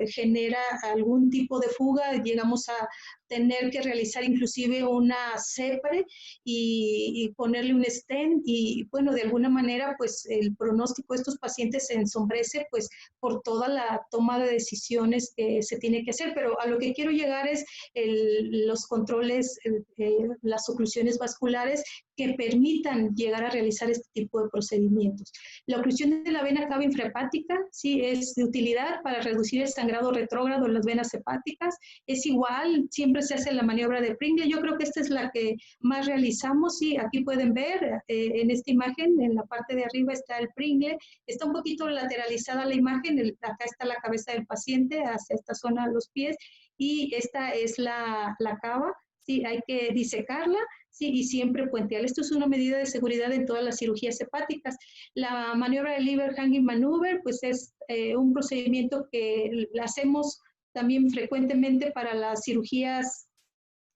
genera algún tipo de fuga, llegamos a tener que realizar inclusive una CEPRE y ponerle un stent, y bueno, de alguna manera pues el pronóstico de estos pacientes se ensombrece pues por toda la toma de decisiones que se tiene que hacer, pero a lo que quiero llegar es los controles, las oclusiones vasculares que permitan llegar a realizar este tipo de procedimientos. La oclusión de la vena cava infrahepática, sí, es de utilidad para reducir el sangrado retrógrado en las venas hepáticas. Es igual, siempre se hace la maniobra de Pringle. Yo creo que esta es la que más realizamos, sí, aquí pueden ver en esta imagen, en la parte de arriba está el Pringle, está un poquito lateralizada la imagen, acá está la cabeza del paciente, hacia esta zona de los pies, y esta es la cava, sí, hay que disecarla, sí, y siempre puentear. Esto es una medida de seguridad en todas las cirugías hepáticas. La maniobra de liver hanging maneuver, pues es un procedimiento que hacemos también frecuentemente para las cirugías,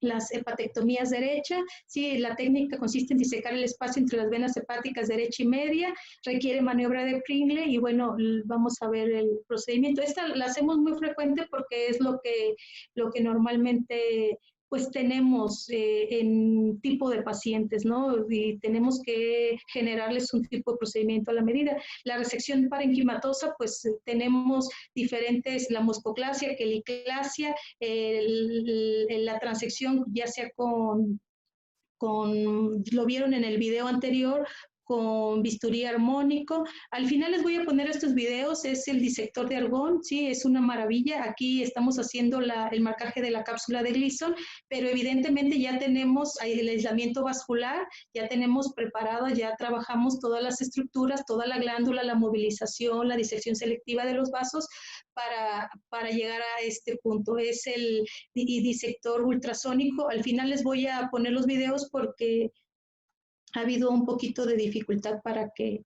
las hepatectomías derecha, sí, la técnica consiste en disecar el espacio entre las venas hepáticas derecha y media, requiere maniobra de Pringle y bueno, vamos a ver el procedimiento. Esta la hacemos muy frecuente porque es lo que normalmente pues tenemos en tipo de pacientes, ¿no? Y tenemos que generarles un tipo de procedimiento a la medida. La resección parenquimatosa, pues tenemos diferentes, la moscoclasia, queliclasia, la transección ya sea lo vieron en el video anterior, con bisturí armónico. Al final les voy a poner estos videos, es el disector de argón, sí, es una maravilla. Aquí estamos haciendo el marcaje de la cápsula de Gleason, pero evidentemente ya tenemos el aislamiento vascular, ya tenemos preparado, ya trabajamos todas las estructuras, toda la glándula, la movilización, la disección selectiva de los vasos para llegar a este punto. Es el disector ultrasónico. Al final les voy a poner los videos porque ha habido un poquito de dificultad para que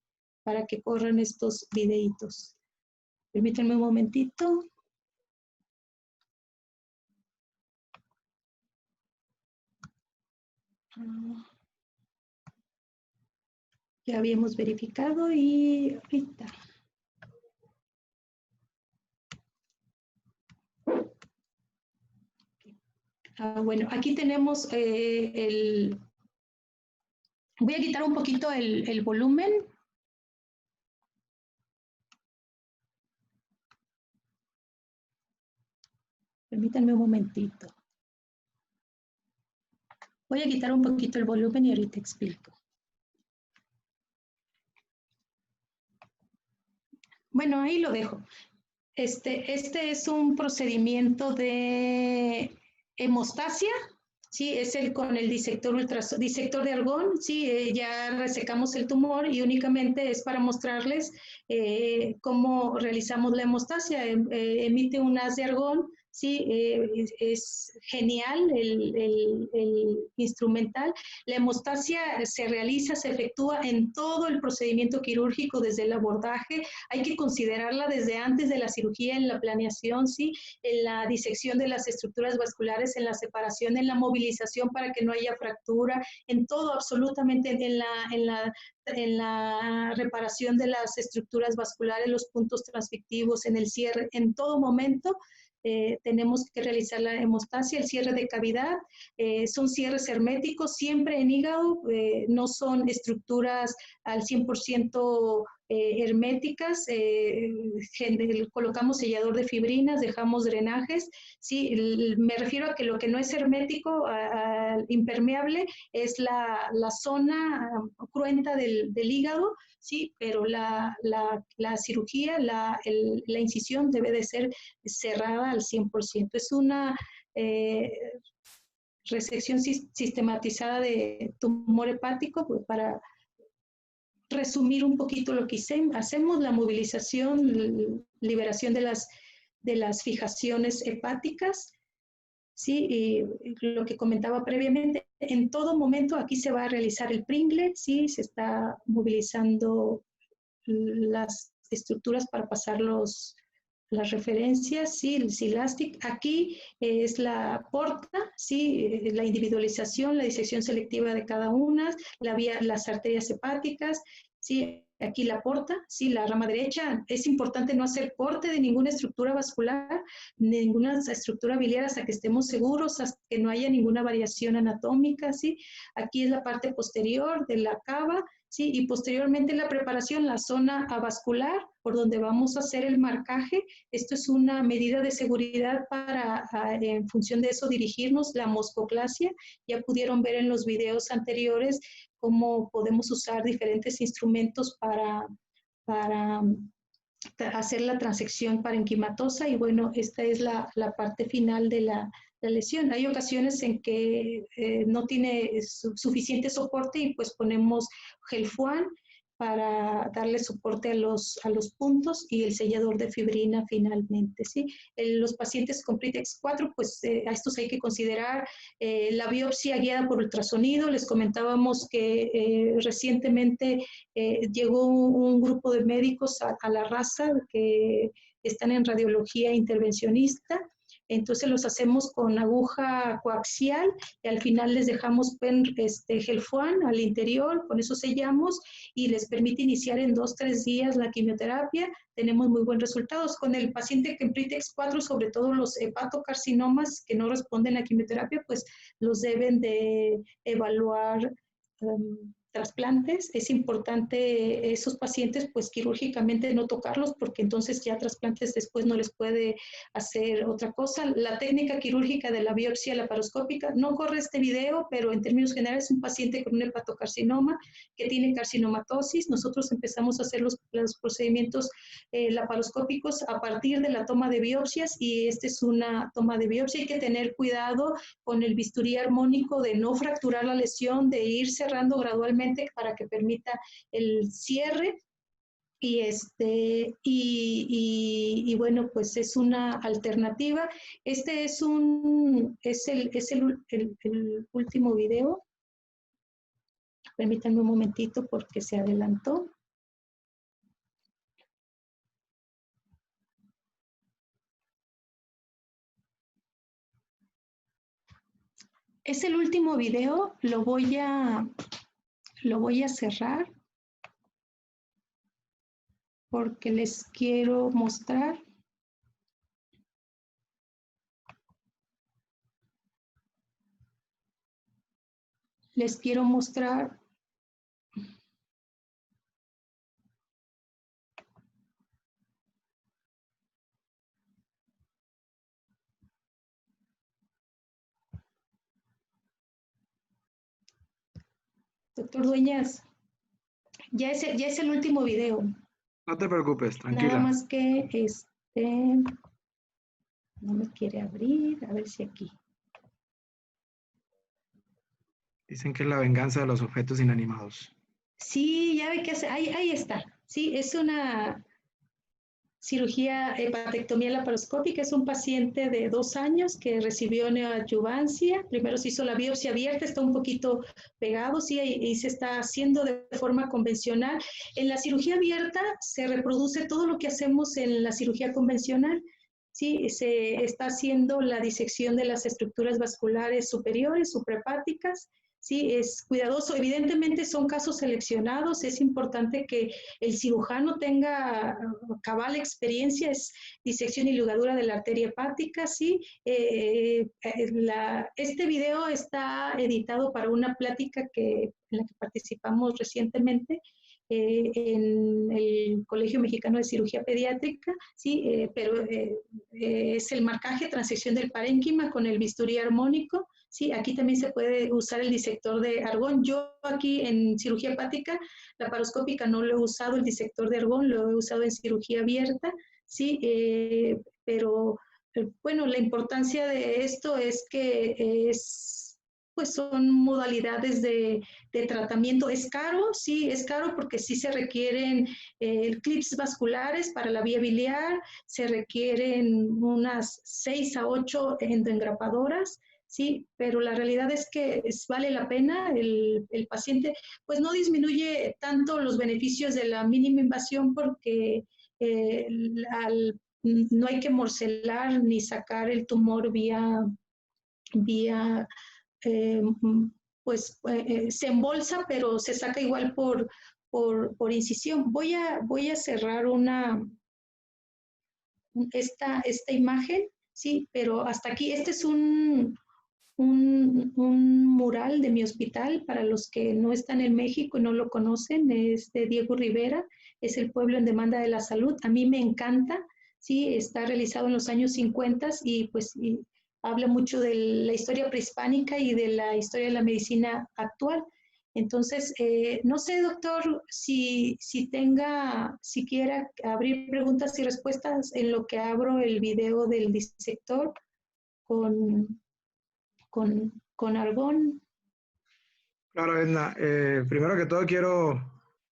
corran estos videitos. Permítanme un momentito. Ya habíamos verificado y ahorita. Bueno, aquí tenemos voy a quitar un poquito el volumen. Permítanme un momentito. Voy a quitar un poquito el volumen y ahorita explico. Bueno, ahí lo dejo. Este es un procedimiento de hemostasia, sí, es con el disector de argón, sí, ya resecamos el tumor y únicamente es para mostrarles cómo realizamos la hemostasia. Emite un haz de argón, sí, es genial el instrumental. La hemostasia se realiza, se efectúa en todo el procedimiento quirúrgico, desde el abordaje. Hay que considerarla desde antes de la cirugía, en la planeación, sí, en la disección de las estructuras vasculares, en la separación, en la movilización para que no haya fractura, en todo, absolutamente, en la reparación de las estructuras vasculares, los puntos transfictivos, en el cierre, en todo momento. Tenemos que realizar la hemostasia, el cierre de cavidad, son cierres herméticos, siempre en hígado, no son estructuras al 100% herméticas, colocamos sellador de fibrinas, dejamos drenajes, ¿sí? Me refiero a que lo que no es hermético, impermeable, es la zona cruenta del hígado, sí, pero la cirugía, la incisión debe de ser cerrada al 100%. Es una resección sistematizada de tumor hepático, pues, para resumir un poquito lo que hacemos, la movilización, liberación de las fijaciones hepáticas, ¿sí? Y lo que comentaba previamente, en todo momento aquí se va a realizar el Pringle, ¿sí? Se está movilizando las estructuras para pasar las referencias, ¿sí? El Silastic. Aquí es la porta, ¿sí? La individualización, la disección selectiva de cada una, las arterias hepáticas, ¿sí? Aquí la porta, sí, la rama derecha. Es importante no hacer corte de ninguna estructura vascular, ninguna estructura biliar hasta que estemos seguros, hasta que no haya ninguna variación anatómica, ¿sí? Aquí es la parte posterior de la cava, ¿sí? Y posteriormente la preparación, la zona avascular, por donde vamos a hacer el marcaje. Esto es una medida de seguridad para, en función de eso, dirigirnos. La moscoclasia, ya pudieron ver en los videos anteriores cómo podemos usar diferentes instrumentos para hacer la transección parenquimatosa, y bueno, esta es la parte final de la lesión. Hay ocasiones en que no tiene suficiente soporte y pues ponemos Gelfuan para darle soporte a los puntos, y el sellador de fibrina finalmente, ¿sí? Los pacientes con PRITEX 4, pues a estos hay que considerar la biopsia guiada por ultrasonido. Les comentábamos que recientemente llegó un grupo de médicos a la raza que están en radiología intervencionista, Entonces los hacemos con aguja coaxial y al final les dejamos gelfuan al interior, con eso sellamos y les permite iniciar en 2-3 días la quimioterapia. Tenemos muy buenos resultados. Con el paciente Kempritex 4, sobre todo los hepatocarcinomas que no responden a quimioterapia, pues los deben de evaluar trasplantes. Es importante esos pacientes pues quirúrgicamente no tocarlos porque entonces ya trasplantes después no les puede hacer otra cosa. La técnica quirúrgica de la biopsia laparoscópica, no corre este video, pero en términos generales es un paciente con un hepatocarcinoma que tiene carcinomatosis. Nosotros empezamos a hacer los procedimientos laparoscópicos a partir de la toma de biopsias y esta es una toma de biopsia. Hay que tener cuidado con el bisturí armónico de no fracturar la lesión, de ir cerrando gradualmente para que permita el cierre y bueno, pues es una alternativa. Este es el último video. Permítanme un momentito porque se adelantó. Es el último video, lo voy a cerrar porque les quiero mostrar. Doctor Dueñas, ya es el último video. No te preocupes, tranquila. Nada más que no me quiere abrir, a ver si aquí. Dicen que es la venganza de los objetos inanimados. Sí, ya ve que ahí está. Sí, es una cirugía hepatectomía laparoscópica. Es un paciente de 2 años que recibió neoadyuvancia. Primero se hizo la biopsia abierta, está un poquito pegado, sí, y se está haciendo de forma convencional. En la cirugía abierta se reproduce todo lo que hacemos en la cirugía convencional. Sí, se está haciendo la disección de las estructuras vasculares superiores, suprahepáticas. Sí, es cuidadoso. Evidentemente son casos seleccionados. Es importante que el cirujano tenga cabal experiencia. Es disección y ligadura de la arteria hepática. Sí, este video está editado para una plática en la que participamos recientemente en el Colegio Mexicano de Cirugía Pediátrica, sí, pero es el marcaje, transección del parénquima con el bisturí armónico. Sí, aquí también se puede usar el disector de argón. Yo aquí en cirugía hepática laparoscópica no lo he usado, el disector de argón lo he usado en cirugía abierta, sí, pero bueno, la importancia de esto es que pues son modalidades de tratamiento. Es caro, sí, es caro porque sí se requieren clips vasculares para la vía biliar, se requieren unas 6 a 8 endoengrapadoras. Sí, pero la realidad es que vale la pena. El paciente pues no disminuye tanto los beneficios de la mínima invasión porque no hay que morcelar ni sacar el tumor vía pues se embolsa, pero se saca igual por incisión. Voy a cerrar esta imagen, sí, pero hasta aquí. Este es un mural de mi hospital. Para los que no están en México y no lo conocen, es de Diego Rivera, es el pueblo en demanda de la salud. A mí me encanta, sí, está realizado en los años 50 y pues habla mucho de la historia prehispánica y de la historia de la medicina actual. Entonces, no sé, doctor, si quiera abrir preguntas y respuestas en lo que abro el video del disector con argón. Claro, Edna. Primero que todo quiero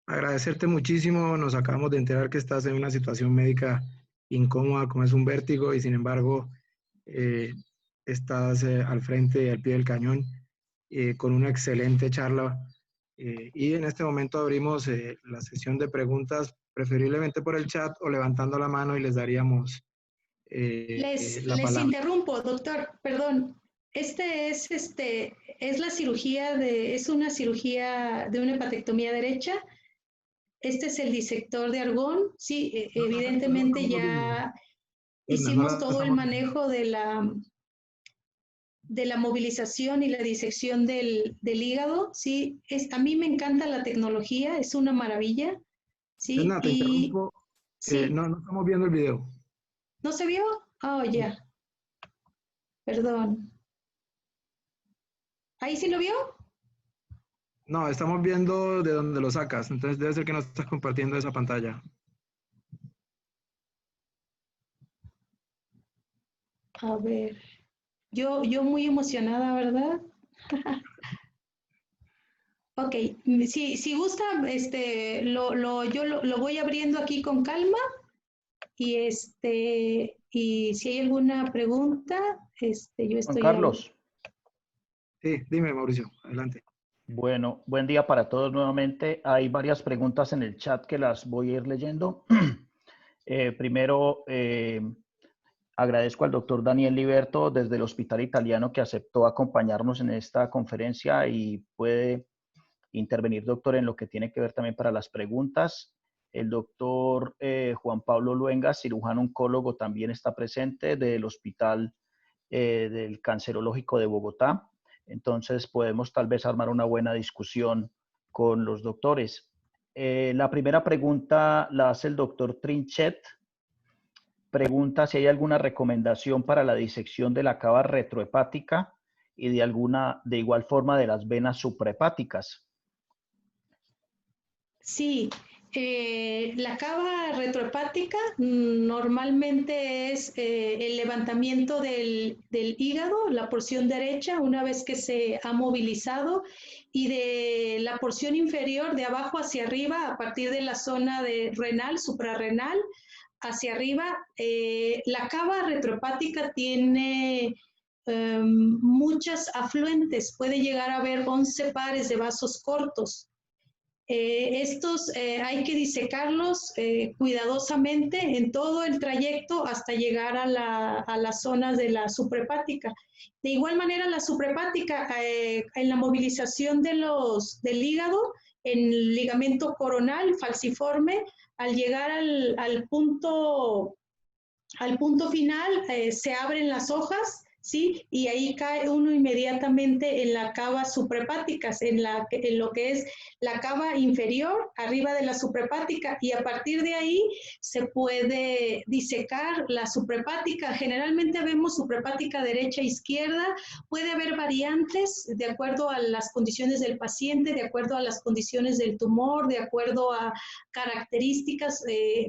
agradecerte muchísimo. Nos acabamos de enterar que estás en una situación médica incómoda, como es un vértigo, y sin embargo estás al frente y al pie del cañón con una excelente charla. Y en este momento abrimos la sesión de preguntas, preferiblemente por el chat o levantando la mano y les daríamos la Les palabra. interrumpo, doctor, perdón. Es la cirugía es una cirugía de una hepatectomía derecha. Este es el disector de argón. Sí, No la evidentemente estamos viendo. ya Edna, no hicimos la todo el estamos viendo. manejo de la movilización y la disección del hígado. Sí, a mí me encanta la tecnología, es una maravilla. Sí, Edna, te y interrumpo. sí, No estamos viendo el video. ¿no se vio? Oh, ya, perdón. ¿Ahí sí lo vio? No, estamos viendo de dónde lo sacas. Entonces debe ser que no estás compartiendo esa pantalla. A ver, yo muy emocionada, ¿verdad? Ok, si gusta, yo lo voy abriendo aquí con calma y y si hay alguna pregunta, yo Juan estoy al... Carlos, Sí, dime, Mauricio, adelante. bueno, buen día para todos nuevamente. Hay varias preguntas en el chat que las voy a ir leyendo. Primero, agradezco al doctor Daniel Liberto desde el Hospital Italiano que aceptó acompañarnos en esta conferencia y puede intervenir, doctor, en lo que tiene que ver también para las preguntas. El doctor Juan Pablo Luenga, cirujano oncólogo, también está presente del Hospital del Cancerológico de Bogotá. Entonces podemos tal vez armar una buena discusión con los doctores. La primera pregunta la hace el doctor Trinchet. Pregunta si hay alguna recomendación para la disección de la cava retrohepática y de igual forma de las venas suprahepáticas. Sí, la cava retrohepática normalmente es el levantamiento del hígado, la porción derecha, una vez que se ha movilizado, y de la porción inferior, de abajo hacia arriba, a partir de la zona de renal, suprarrenal, hacia arriba. La cava retrohepática tiene muchas afluentes, puede llegar a haber 11 pares de vasos cortos. Estos hay que disecarlos cuidadosamente en todo el trayecto hasta llegar a las zonas de la suprahepática. De igual manera, la suprahepática, en la movilización del hígado, en el ligamento coronal falciforme, al llegar al punto final, se abren las hojas, ¿sí? Y ahí cae uno inmediatamente en la cava suprahepática, en lo que es la cava inferior, arriba de la suprahepática, y a partir de ahí se puede disecar la suprahepática. Generalmente vemos suprahepática derecha e izquierda. Puede haber variantes de acuerdo a las condiciones del paciente, de acuerdo a las condiciones del tumor, de acuerdo a características.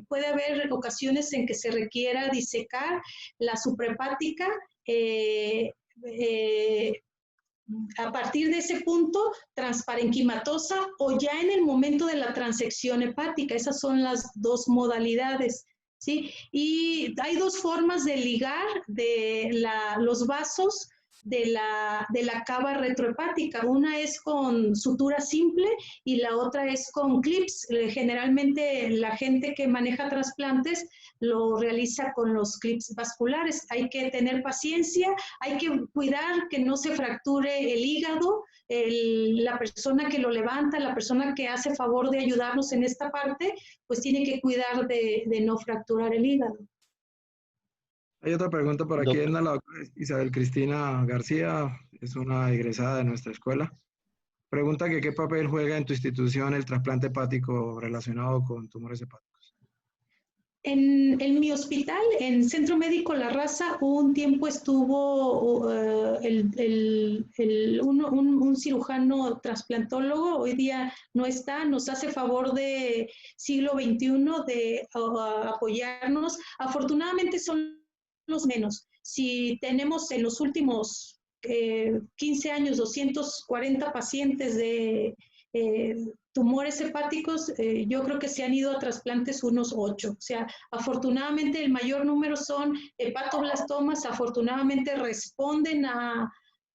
Puede haber ocasiones en que se requiera disecar la suprahepática. A partir de ese punto, transparenquimatosa o ya en el momento de la transección hepática. Esas son las dos modalidades, ¿sí? Y hay dos formas de ligar los vasos de la cava retrohepática. Una es con sutura simple y la otra es con clips. Generalmente la gente que maneja trasplantes lo realiza con los clips vasculares. Hay que tener paciencia, hay que cuidar que no se fracture el hígado. La persona que lo levanta, la persona que hace favor de ayudarnos en esta parte, pues tiene que cuidar de no fracturar el hígado. Hay otra pregunta por aquí, Doctor, Edna, la doctora Isabel Cristina García, es una egresada de nuestra escuela. Pregunta que qué papel juega en tu institución el trasplante hepático relacionado con tumores hepáticos. En mi hospital, en Centro Médico La Raza, un tiempo estuvo un cirujano trasplantólogo. Hoy día no está, nos hace favor de siglo XXI de apoyarnos. Afortunadamente son los menos. Si tenemos en los últimos 15 años 240 pacientes de tumores hepáticos, yo creo que se han ido a trasplantes unos 8. O sea, afortunadamente el mayor número son hepatoblastomas, afortunadamente responden a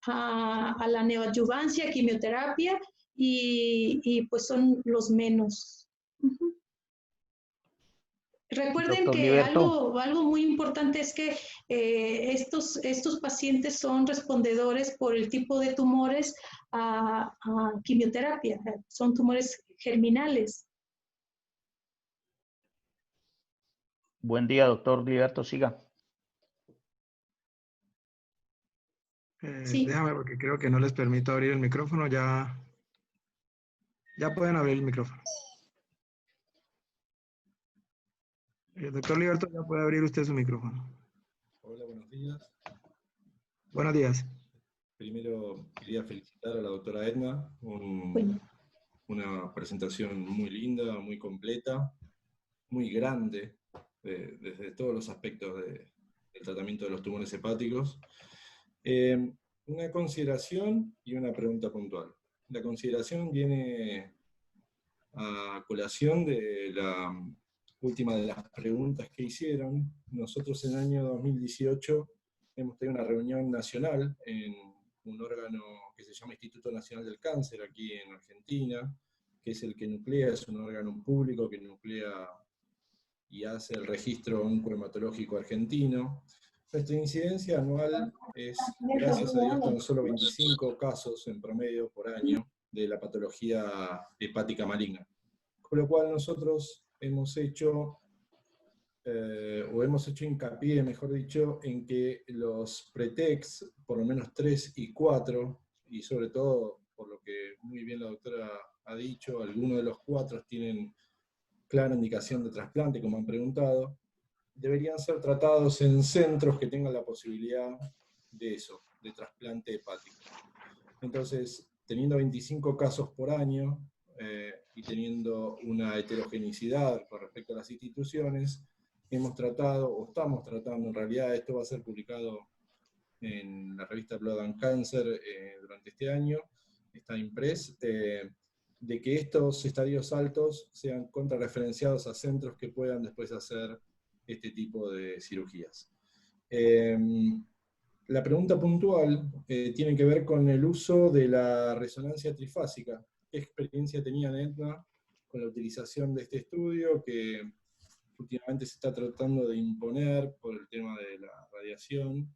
la neoadyuvancia, quimioterapia, y pues son los menos. Recuerden Doctor que Liberto. algo muy importante es que estos pacientes son respondedores por el tipo de tumores a quimioterapia, son tumores germinales. Buen día, doctor Liberto, siga. Sí. Déjame porque creo que no les permito abrir el micrófono. Ya pueden abrir el micrófono. Doctor Liberto, ya puede abrir usted su micrófono. Hola, buenos días. Buenos días. Primero quería felicitar a la doctora Edna, una presentación muy linda, muy completa, muy grande, desde todos los aspectos del tratamiento de los tumores hepáticos. Una consideración y una pregunta puntual. La consideración viene a colación de la última de las preguntas que hicieron. Nosotros en el año 2018 hemos tenido una reunión nacional en un órgano que se llama Instituto Nacional del Cáncer, aquí en Argentina, que es el que nuclea, es un órgano público que nuclea y hace el registro oncohematológico argentino. Nuestra incidencia anual es, gracias a Dios, tan solo 25 casos en promedio por año de la patología hepática maligna. Con lo cual nosotros hemos hecho hincapié, mejor dicho, en que los PRETEX, por lo menos 3 y 4, y sobre todo, por lo que muy bien la doctora ha dicho, algunos de los 4 tienen clara indicación de trasplante, como han preguntado, deberían ser tratados en centros que tengan la posibilidad de eso, de trasplante hepático. Entonces, teniendo 25 casos por año, y teniendo una heterogeneidad con respecto a las instituciones, hemos tratado, o estamos tratando, en realidad esto va a ser publicado en la revista Blood and Cancer durante este año, está impress, de que estos estadios altos sean contrarreferenciados a centros que puedan después hacer este tipo de cirugías. La pregunta puntual tiene que ver con el uso de la resonancia trifásica. ¿Qué experiencia tenían Edna con la utilización de este estudio que últimamente se está tratando de imponer por el tema de la radiación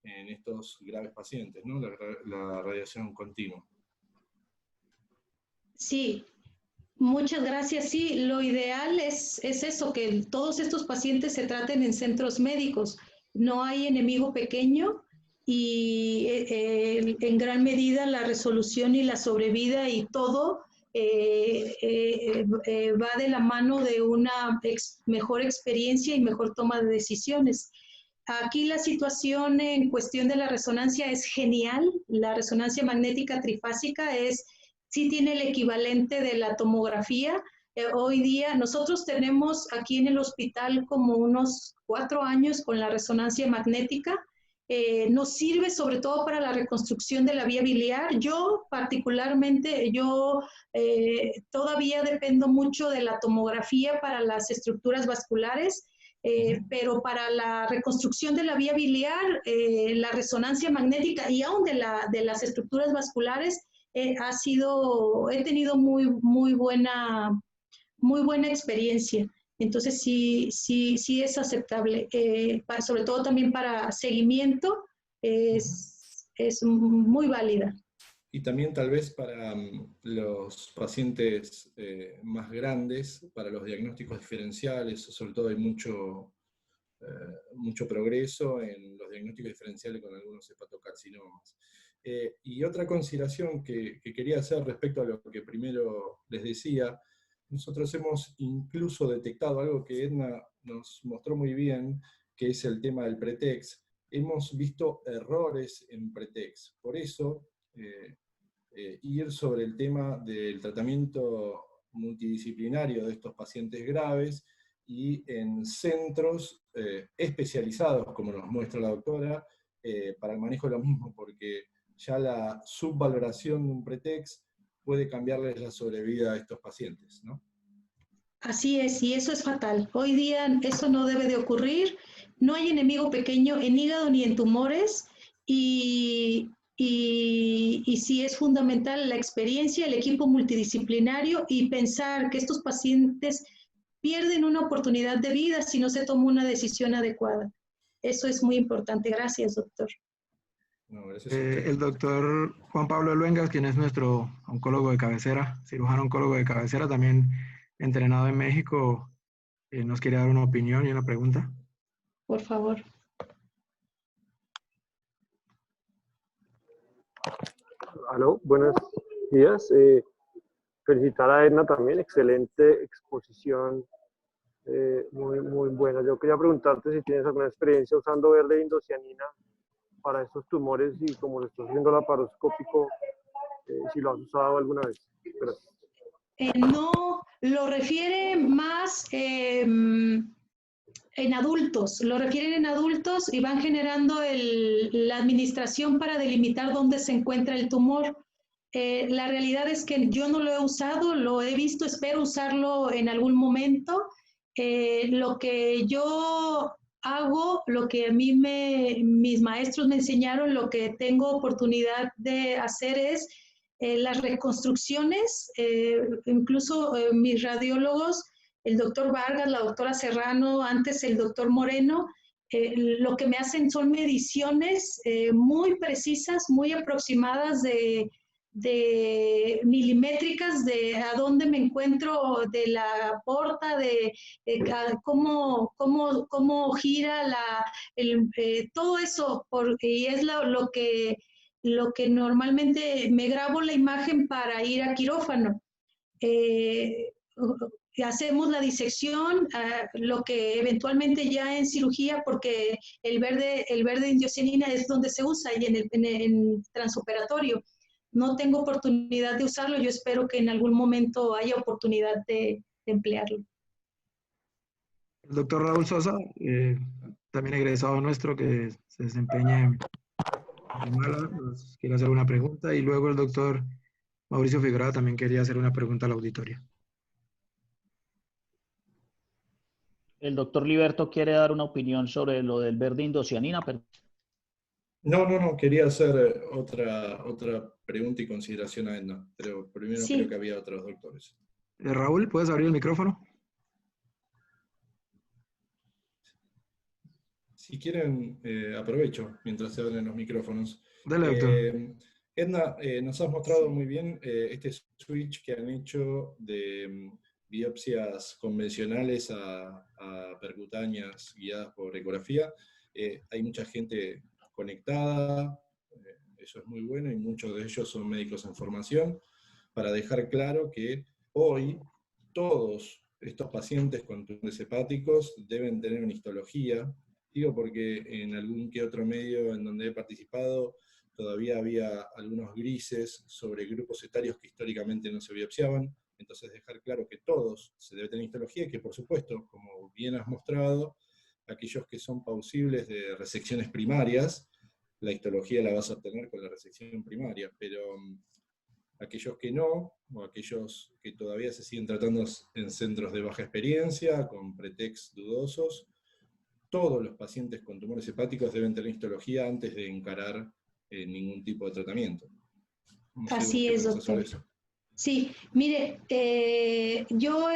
en estos graves pacientes, ¿no? La radiación continua? Sí, muchas gracias. Sí, lo ideal es eso, que todos estos pacientes se traten en centros médicos. No hay enemigo pequeño y en gran medida la resolución y la sobrevida y todo va de la mano de una mejor experiencia y mejor toma de decisiones. Aquí la situación en cuestión de la resonancia es genial. La resonancia magnética trifásica sí tiene el equivalente de la tomografía. Hoy día nosotros tenemos aquí en el hospital como unos 4 años con la resonancia magnética. Nos sirve sobre todo para la reconstrucción de la vía biliar. Yo particularmente, todavía dependo mucho de la tomografía para las estructuras vasculares. Pero para la reconstrucción de la vía biliar, la resonancia magnética y aún de las estructuras vasculares, he tenido muy buena experiencia. Entonces sí es aceptable. Sobre todo también para seguimiento es muy válida. Y también tal vez para los pacientes más grandes, para los diagnósticos diferenciales, sobre todo hay mucho progreso en los diagnósticos diferenciales con algunos hepatocarcinomas. Y otra consideración que quería hacer respecto a lo que primero les decía, nosotros hemos incluso detectado algo que Edna nos mostró muy bien, que es el tema del PRETEX. Hemos visto errores en PRETEX. Por eso, ir sobre el tema del tratamiento multidisciplinario de estos pacientes graves y en centros especializados, como nos muestra la doctora, para el manejo de lo mismo, porque ya la subvaloración de un PRETEX puede cambiarles la sobrevida a estos pacientes, ¿no? Así es, y eso es fatal. Hoy día eso no debe de ocurrir. No hay enemigo pequeño en hígado ni en tumores, y sí es fundamental la experiencia, el equipo multidisciplinario y pensar que estos pacientes pierden una oportunidad de vida si no se toma una decisión adecuada. Eso es muy importante. Gracias, doctor. No, gracias a usted. El doctor Juan Pablo Luengas, quien es nuestro oncólogo de cabecera, cirujano oncólogo de cabecera, también entrenado en México, nos quiere dar una opinión y una pregunta. Por favor. Aló, buenos días. Felicitar a Edna también, excelente exposición, muy buena. Yo quería preguntarte si tienes alguna experiencia usando verde indocianina para estos tumores y como lo estás haciendo laparoscópico, si lo has usado alguna vez. Gracias. No, lo refiere más en adultos, lo refieren en adultos y van generando la administración para delimitar dónde se encuentra el tumor. La realidad es que yo no lo he usado, lo he visto, espero usarlo en algún momento. Lo que yo hago, lo que a mí mis maestros me enseñaron, lo que tengo oportunidad de hacer es las reconstrucciones, incluso mis radiólogos, el doctor Vargas, la doctora Serrano, antes el doctor Moreno, lo que me hacen son mediciones muy precisas, muy aproximadas de milimétricas de a dónde me encuentro de la porta, de cómo gira todo eso, y es lo que normalmente me grabo la imagen para ir a quirófano. Hacemos la disección, lo que eventualmente ya en cirugía, porque el verde indocianina es donde se usa y en transoperatorio. No tengo oportunidad de usarlo, yo espero que en algún momento haya oportunidad de emplearlo. El doctor Raúl Sosa, también egresado nuestro, que se desempeña en Guatemala, nos quiere hacer una pregunta. Y luego el doctor Mauricio Figueroa también quería hacer una pregunta al auditorio. El doctor Liberto quiere dar una opinión sobre lo del verde indocianina. No, quería hacer otra pregunta y consideración a Edna, pero primero Sí. creo que había otros doctores. Raúl, ¿puedes abrir el micrófono? Si quieren, aprovecho mientras se abren los micrófonos. Dale, doctor. Edna, nos has mostrado muy bien este switch que han hecho de biopsias convencionales a percutáneas guiadas por ecografía. Hay mucha gente conectada, eso es muy bueno, y muchos de ellos son médicos en formación, para dejar claro que hoy todos estos pacientes con tumores hepáticos deben tener una histología. Digo porque en algún que otro medio en donde he participado todavía había algunos grises sobre grupos etarios que históricamente no se biopsiaban. Entonces dejar claro que todos se debe tener histología y que, por supuesto, como bien has mostrado, aquellos que son plausibles de resecciones primarias, la histología la vas a obtener con la resección primaria, pero aquellos que no, o aquellos que todavía se siguen tratando en centros de baja experiencia, con pretext dudosos, todos los pacientes con tumores hepáticos deben tener histología antes de encarar ningún tipo de tratamiento. No sé Así es, doctor. Sí, mire, yo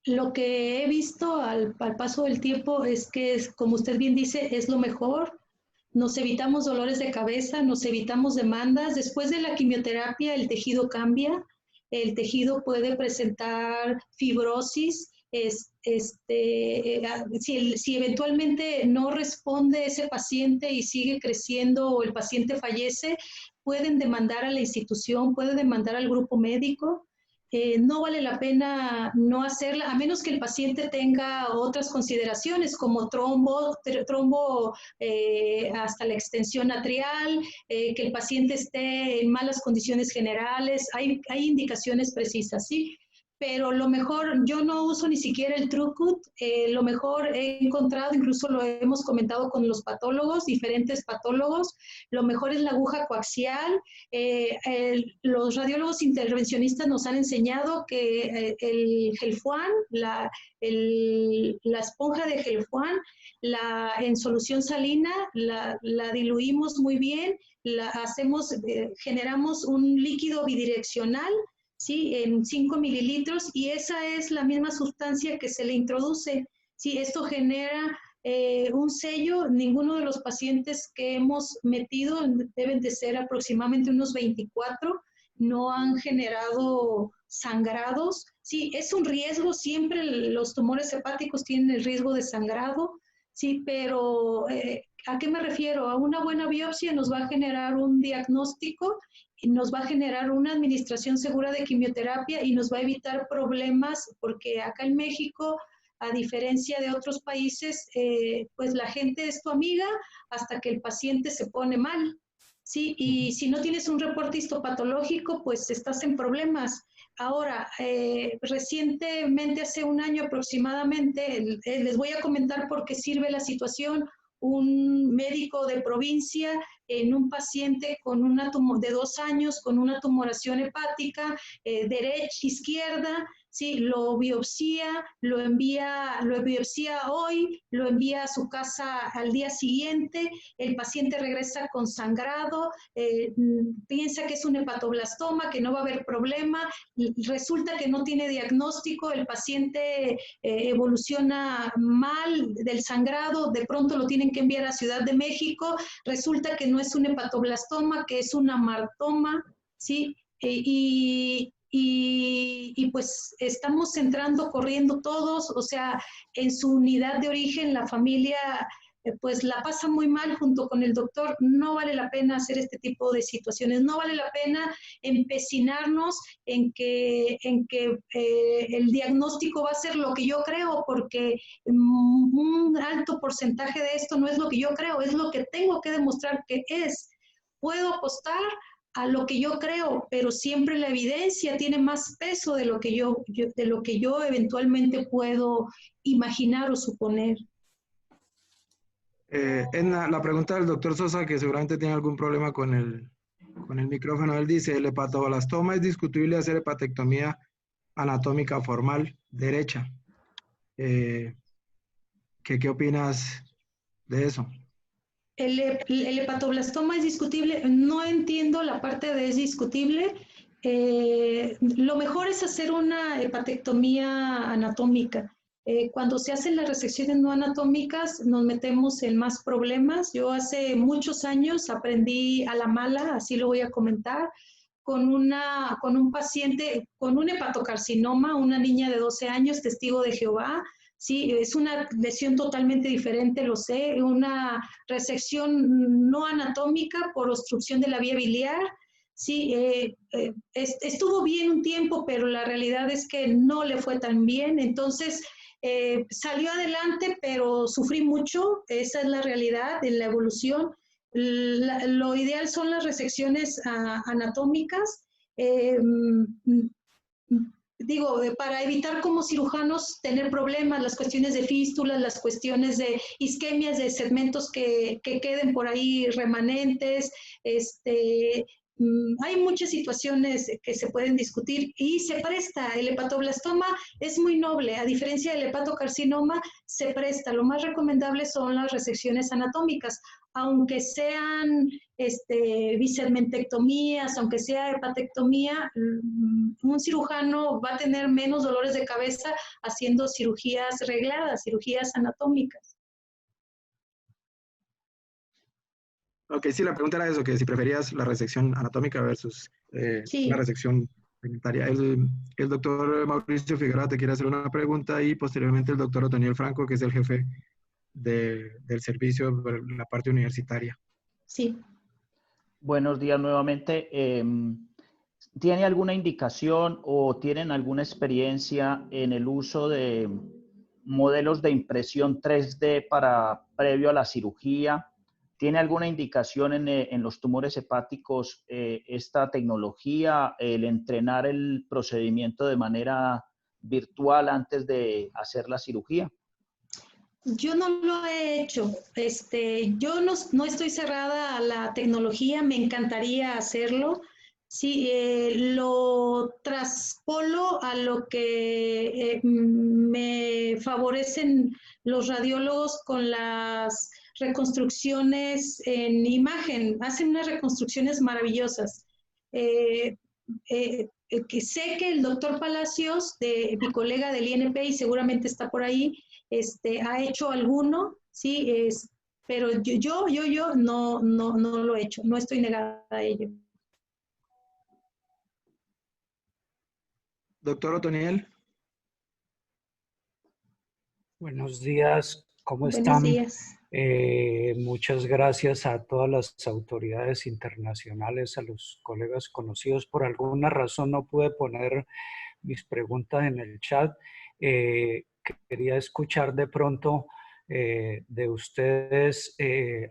lo que he visto al paso del tiempo es que, como usted bien dice, es lo mejor. Nos evitamos dolores de cabeza, nos evitamos demandas. Después de la quimioterapia el tejido cambia, el tejido puede presentar fibrosis. Si eventualmente no responde ese paciente y sigue creciendo o el paciente fallece, pueden demandar a la institución, pueden demandar al grupo médico. No vale la pena no hacerla, a menos que el paciente tenga otras consideraciones como trombo hasta la extensión atrial, que el paciente esté en malas condiciones generales. Hay indicaciones precisas, ¿sí? Pero lo mejor, yo no uso ni siquiera el TrueCut, lo mejor he encontrado, incluso lo hemos comentado con los patólogos, diferentes patólogos, lo mejor es la aguja coaxial. Los radiólogos intervencionistas nos han enseñado que el Gelfuan, la esponja de Gelfuan, en solución salina, la diluimos muy bien, generamos un líquido bidireccional. ¿sí? En 5 mililitros, y esa es la misma sustancia que se le introduce. ¿Sí? Esto genera un sello. Ninguno de los pacientes que hemos metido, deben de ser aproximadamente unos 24, no han generado sangrados. Sí, es un riesgo, siempre los tumores hepáticos tienen el riesgo de sangrado, sí, pero ¿a qué me refiero? A una buena biopsia nos va a generar un diagnóstico, y nos va a generar una administración segura de quimioterapia y nos va a evitar problemas, porque acá en México, a diferencia de otros países, pues la gente es tu amiga hasta que el paciente se pone mal. Sí, y si no tienes un reporte histopatológico, pues estás en problemas. Ahora, recientemente, hace un año aproximadamente, les voy a comentar por qué sirve la situación. Un médico de provincia en un paciente con una de 2 años con una tumoración hepática, derecha, izquierda, sí, lo biopsia hoy, lo envía a su casa al día siguiente, el paciente regresa con sangrado, piensa que es un hepatoblastoma, que no va a haber problema, y resulta que no tiene diagnóstico, el paciente evoluciona mal del sangrado, de pronto lo tienen que enviar a Ciudad de México, resulta que no es un hepatoblastoma, que es un amartoma, ¿sí? Y pues estamos entrando, corriendo todos, o sea, en su unidad de origen, la familia pues la pasa muy mal junto con el doctor. No vale la pena hacer este tipo de situaciones, no vale la pena empecinarnos en que el diagnóstico va a ser lo que yo creo, porque un alto porcentaje de esto no es lo que yo creo, es lo que tengo que demostrar que es. Puedo apostar a lo que yo creo, pero siempre la evidencia tiene más peso de lo que yo eventualmente puedo imaginar o suponer. Edna, la pregunta del doctor Sosa, que seguramente tiene algún problema con el micrófono, él dice, el hepatoblastoma es discutible hacer hepatectomía anatómica formal derecha. ¿Qué opinas de eso? El hepatoblastoma es discutible. No entiendo la parte de es discutible. Lo mejor es hacer una hepatectomía anatómica. Cuando se hacen las resecciones no anatómicas nos metemos en más problemas. Yo hace muchos años aprendí a la mala, así lo voy a comentar, con un paciente con un hepatocarcinoma, una niña de 12 años, testigo de Jehová. Sí, es una lesión totalmente diferente, lo sé, una resección no anatómica por obstrucción de la vía biliar. Sí, estuvo bien un tiempo, pero la realidad es que no le fue tan bien. Entonces, salió adelante, pero sufrí mucho. Esa es la realidad en la evolución. Lo ideal son las resecciones anatómicas. Digo, para evitar como cirujanos tener problemas, las cuestiones de fístulas, las cuestiones de isquemias de segmentos que queden por ahí remanentes, hay muchas situaciones que se pueden discutir y se presta. El hepatoblastoma es muy noble, a diferencia del hepatocarcinoma, se presta. Lo más recomendable son las resecciones anatómicas, aunque sean bisegmentectomías, aunque sea hepatectomía, un cirujano va a tener menos dolores de cabeza haciendo cirugías regladas, cirugías anatómicas. Ok, sí, la pregunta era eso, que si preferías la resección anatómica versus Sí. una resección segmentaria. El doctor Mauricio Figueroa te quiere hacer una pregunta y posteriormente el doctor Otoniel Franco, que es el jefe del servicio de la parte universitaria. Sí. Buenos días nuevamente. ¿Tiene alguna indicación o tienen alguna experiencia en el uso de modelos de impresión 3D previo a la cirugía? ¿Tiene alguna indicación en los tumores hepáticos esta tecnología, el entrenar el procedimiento de manera virtual antes de hacer la cirugía? Yo no lo he hecho. Yo no estoy cerrada a la tecnología, me encantaría hacerlo. Sí, lo traspolo a lo que me favorecen los radiólogos con las reconstrucciones en imagen. Hacen unas reconstrucciones maravillosas. que sé que el doctor Palacios, mi colega del INP, y seguramente está por ahí, ha hecho alguno, ¿sí? Pero yo no lo he hecho, no estoy negada a ello. Doctor Otoniel. Buenos días, ¿cómo Buenos están? días. Muchas gracias a todas las autoridades internacionales, a los colegas conocidos. Por alguna razón no pude poner mis preguntas en el chat. Quería escuchar de pronto de ustedes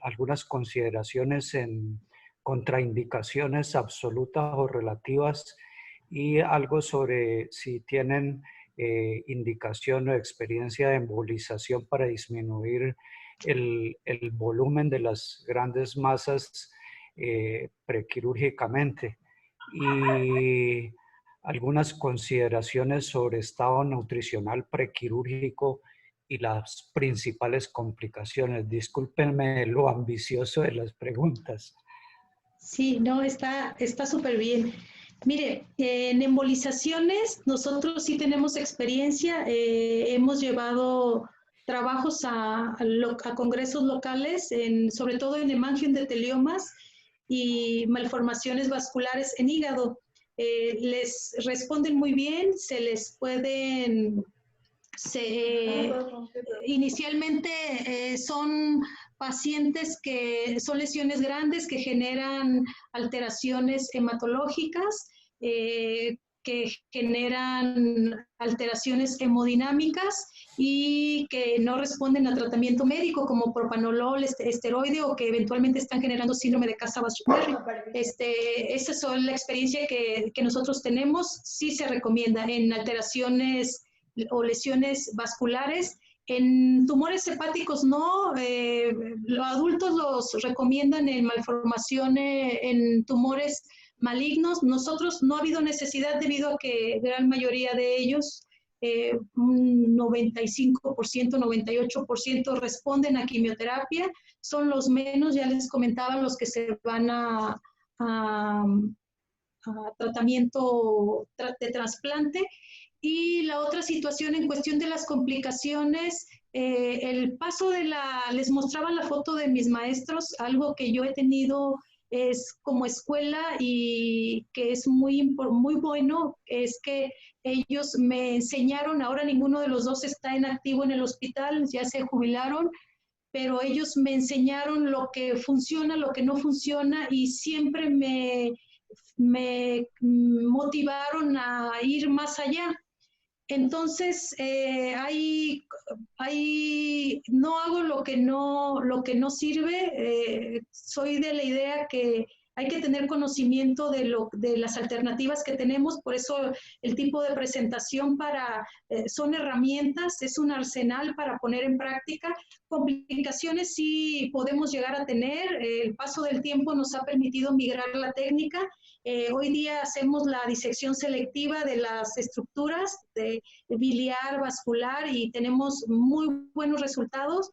algunas consideraciones en contraindicaciones absolutas o relativas y algo sobre si tienen indicación o experiencia de embolización para disminuir el volumen de las grandes masas prequirúrgicamente. Y algunas consideraciones sobre estado nutricional prequirúrgico y las principales complicaciones. Discúlpenme lo ambicioso de las preguntas. Sí, no, está súper bien. Mire, en embolizaciones nosotros sí tenemos experiencia, hemos llevado trabajos a congresos locales, sobre todo en hemangioendoteliomas y malformaciones vasculares en hígado. Les responden muy bien, se les pueden... inicialmente son pacientes que son lesiones grandes que generan alteraciones hematológicas, que generan alteraciones hemodinámicas y que no responden a tratamiento médico como propanolol, esteroide, o que eventualmente están generando síndrome de Casa-Berry. Esa es la experiencia que nosotros tenemos. Sí se recomienda en alteraciones o lesiones vasculares. En tumores hepáticos no, los adultos los recomiendan en malformaciones, en tumores malignos. Nosotros no ha habido necesidad debido a que gran mayoría de ellos, un 95%, 98% responden a quimioterapia. Son los menos, ya les comentaba, los que se van a tratamiento de trasplante. Y la otra situación en cuestión de las complicaciones, el paso les mostraba la foto de mis maestros, algo que yo he tenido es como escuela y que es muy bueno, es que ellos me enseñaron, ahora ninguno de los dos está en activo en el hospital, ya se jubilaron, pero ellos me enseñaron lo que funciona, lo que no funciona, y siempre me motivaron a ir más allá. Entonces, no hago lo que no sirve. Soy de la idea que hay que tener conocimiento de las alternativas que tenemos, por eso el tipo de presentación son herramientas, es un arsenal para poner en práctica. Complicaciones sí podemos llegar a tener, el paso del tiempo nos ha permitido migrar la técnica. Hoy día hacemos la disección selectiva de las estructuras de biliar, vascular, y tenemos muy buenos resultados.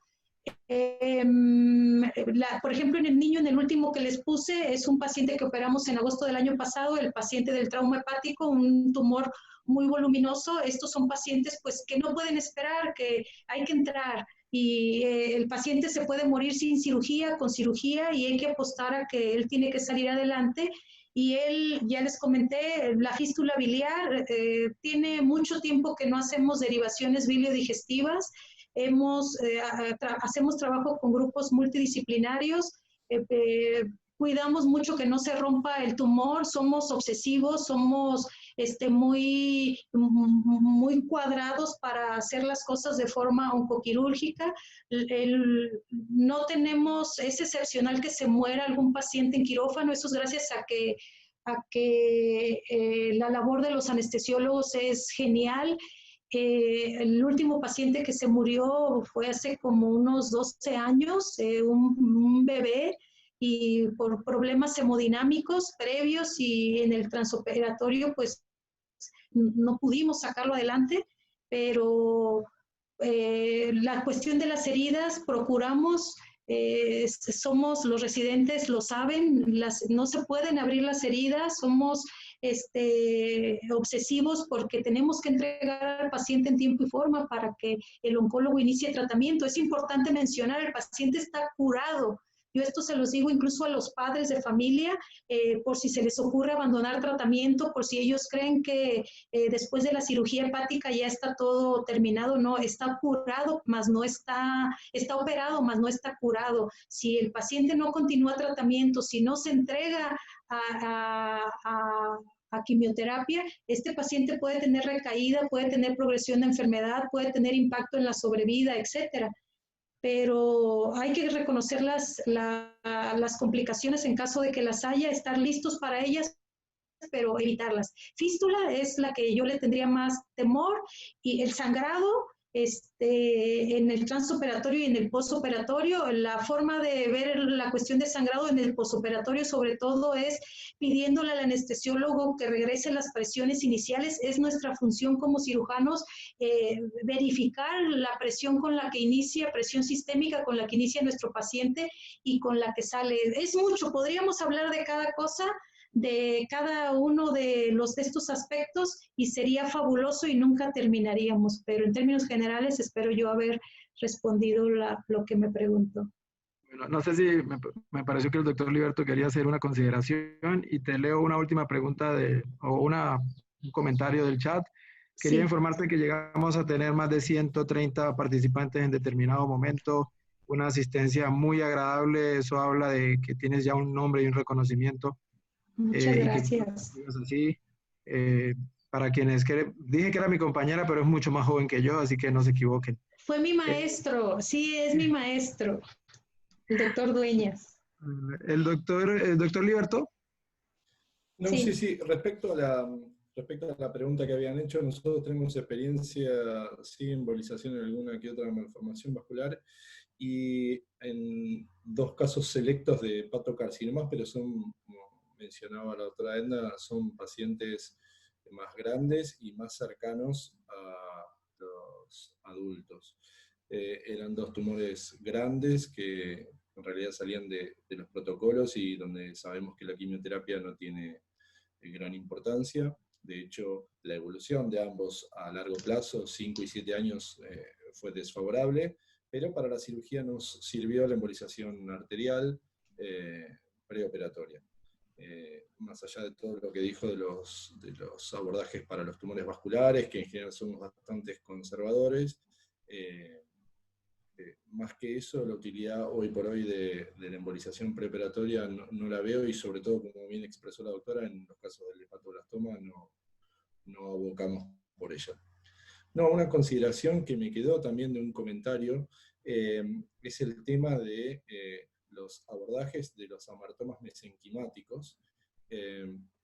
Por ejemplo, en el niño, en el último que les puse, es un paciente que operamos en agosto del año pasado, el paciente del trauma hepático, un tumor muy voluminoso. Estos son pacientes pues que no pueden esperar, que hay que entrar, y el paciente se puede morir sin cirugía, con cirugía, y hay que apostar a que él tiene que salir adelante. Y él, ya les comenté, la fístula biliar, tiene mucho tiempo que no hacemos derivaciones biliodigestivas. Hacemos trabajo con grupos multidisciplinarios, cuidamos mucho que no se rompa el tumor, somos obsesivos, somos muy cuadrados para hacer las cosas de forma oncoquirúrgica. No tenemos, es excepcional que se muera algún paciente en quirófano, eso es gracias a que la labor de los anestesiólogos es genial. El último paciente que se murió fue hace como unos 12 años, un bebé, y por problemas hemodinámicos previos y en el transoperatorio pues no pudimos sacarlo adelante, pero la cuestión de las heridas procuramos, somos los residentes, lo saben, no se pueden abrir las heridas, somos obsesivos porque tenemos que entregar al paciente en tiempo y forma para que el oncólogo inicie tratamiento. Es importante mencionar, el paciente está curado. Yo esto se los digo incluso a los padres de familia, por si se les ocurre abandonar tratamiento, por si ellos creen que después de la cirugía hepática ya está todo terminado. No, está curado, más no está operado, más no está curado. Si el paciente no continúa tratamiento, si no se entrega a quimioterapia, este paciente puede tener recaída, puede tener progresión de enfermedad, puede tener impacto en la sobrevida, etcétera. Pero hay que reconocer las complicaciones en caso de que las haya, estar listos para ellas, pero evitarlas. Fístula es la que yo le tendría más temor, y el sangrado en el transoperatorio y en el postoperatorio. La forma de ver la cuestión de sangrado en el postoperatorio sobre todo es pidiéndole al anestesiólogo que regrese las presiones iniciales. Es nuestra función como cirujanos verificar la presión con la que inicia, presión sistémica con la que inicia nuestro paciente y con la que sale. Es mucho, podríamos hablar de cada cosa, de cada uno de estos aspectos, y sería fabuloso y nunca terminaríamos, pero en términos generales espero yo haber respondido lo que me preguntó. Bueno, no sé si me pareció que el doctor Liberto quería hacer una consideración y te leo una última pregunta un comentario del chat. Quería informarte que llegamos a tener más de 130 participantes en determinado momento, una asistencia muy agradable. Eso habla de que tienes ya un nombre y un reconocimiento. Muchas gracias. Así, para quienes dije que era mi compañera, pero es mucho más joven que yo, así que no se equivoquen. Fue mi maestro, sí, es mi maestro, el doctor Dueñas. ¿El doctor Liberto? No, sí. Respecto a la pregunta que habían hecho, nosotros tenemos experiencia, sí, embolización en alguna que otra malformación vascular, y en 2 casos selectos de hepatocarcinomas, pero son, como mencionaba la doctora Edna, son pacientes más grandes y más cercanos a los adultos. Eran 2 tumores grandes que en realidad salían de los protocolos y donde sabemos que la quimioterapia no tiene gran importancia. De hecho, la evolución de ambos a largo plazo, 5 y 7 años, fue desfavorable, pero para la cirugía nos sirvió la embolización arterial preoperatoria. Más allá de todo lo que dijo de los abordajes para los tumores vasculares, que en general son bastante conservadores, más que eso, la utilidad hoy por hoy de la embolización preoperatoria no la veo, y sobre todo, como bien expresó la doctora, en los casos del hepatoblastoma no abocamos por ella. No, una consideración que me quedó también de un comentario es el tema de los abordajes de los amartomas mesenquimáticos,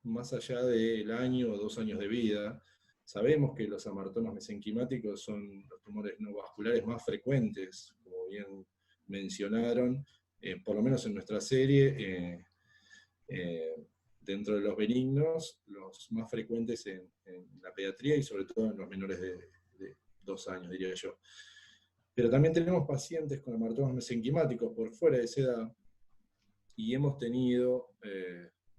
más allá del año o 2 años de vida. Sabemos que los amartomas mesenquimáticos son los tumores no vasculares más frecuentes, como bien mencionaron, por lo menos en nuestra serie, dentro de los benignos, los más frecuentes en la pediatría y sobre todo en los menores de 2 años, diría yo. Pero también tenemos pacientes con amartomas mesenquimáticos por fuera de esa edad, y hemos tenido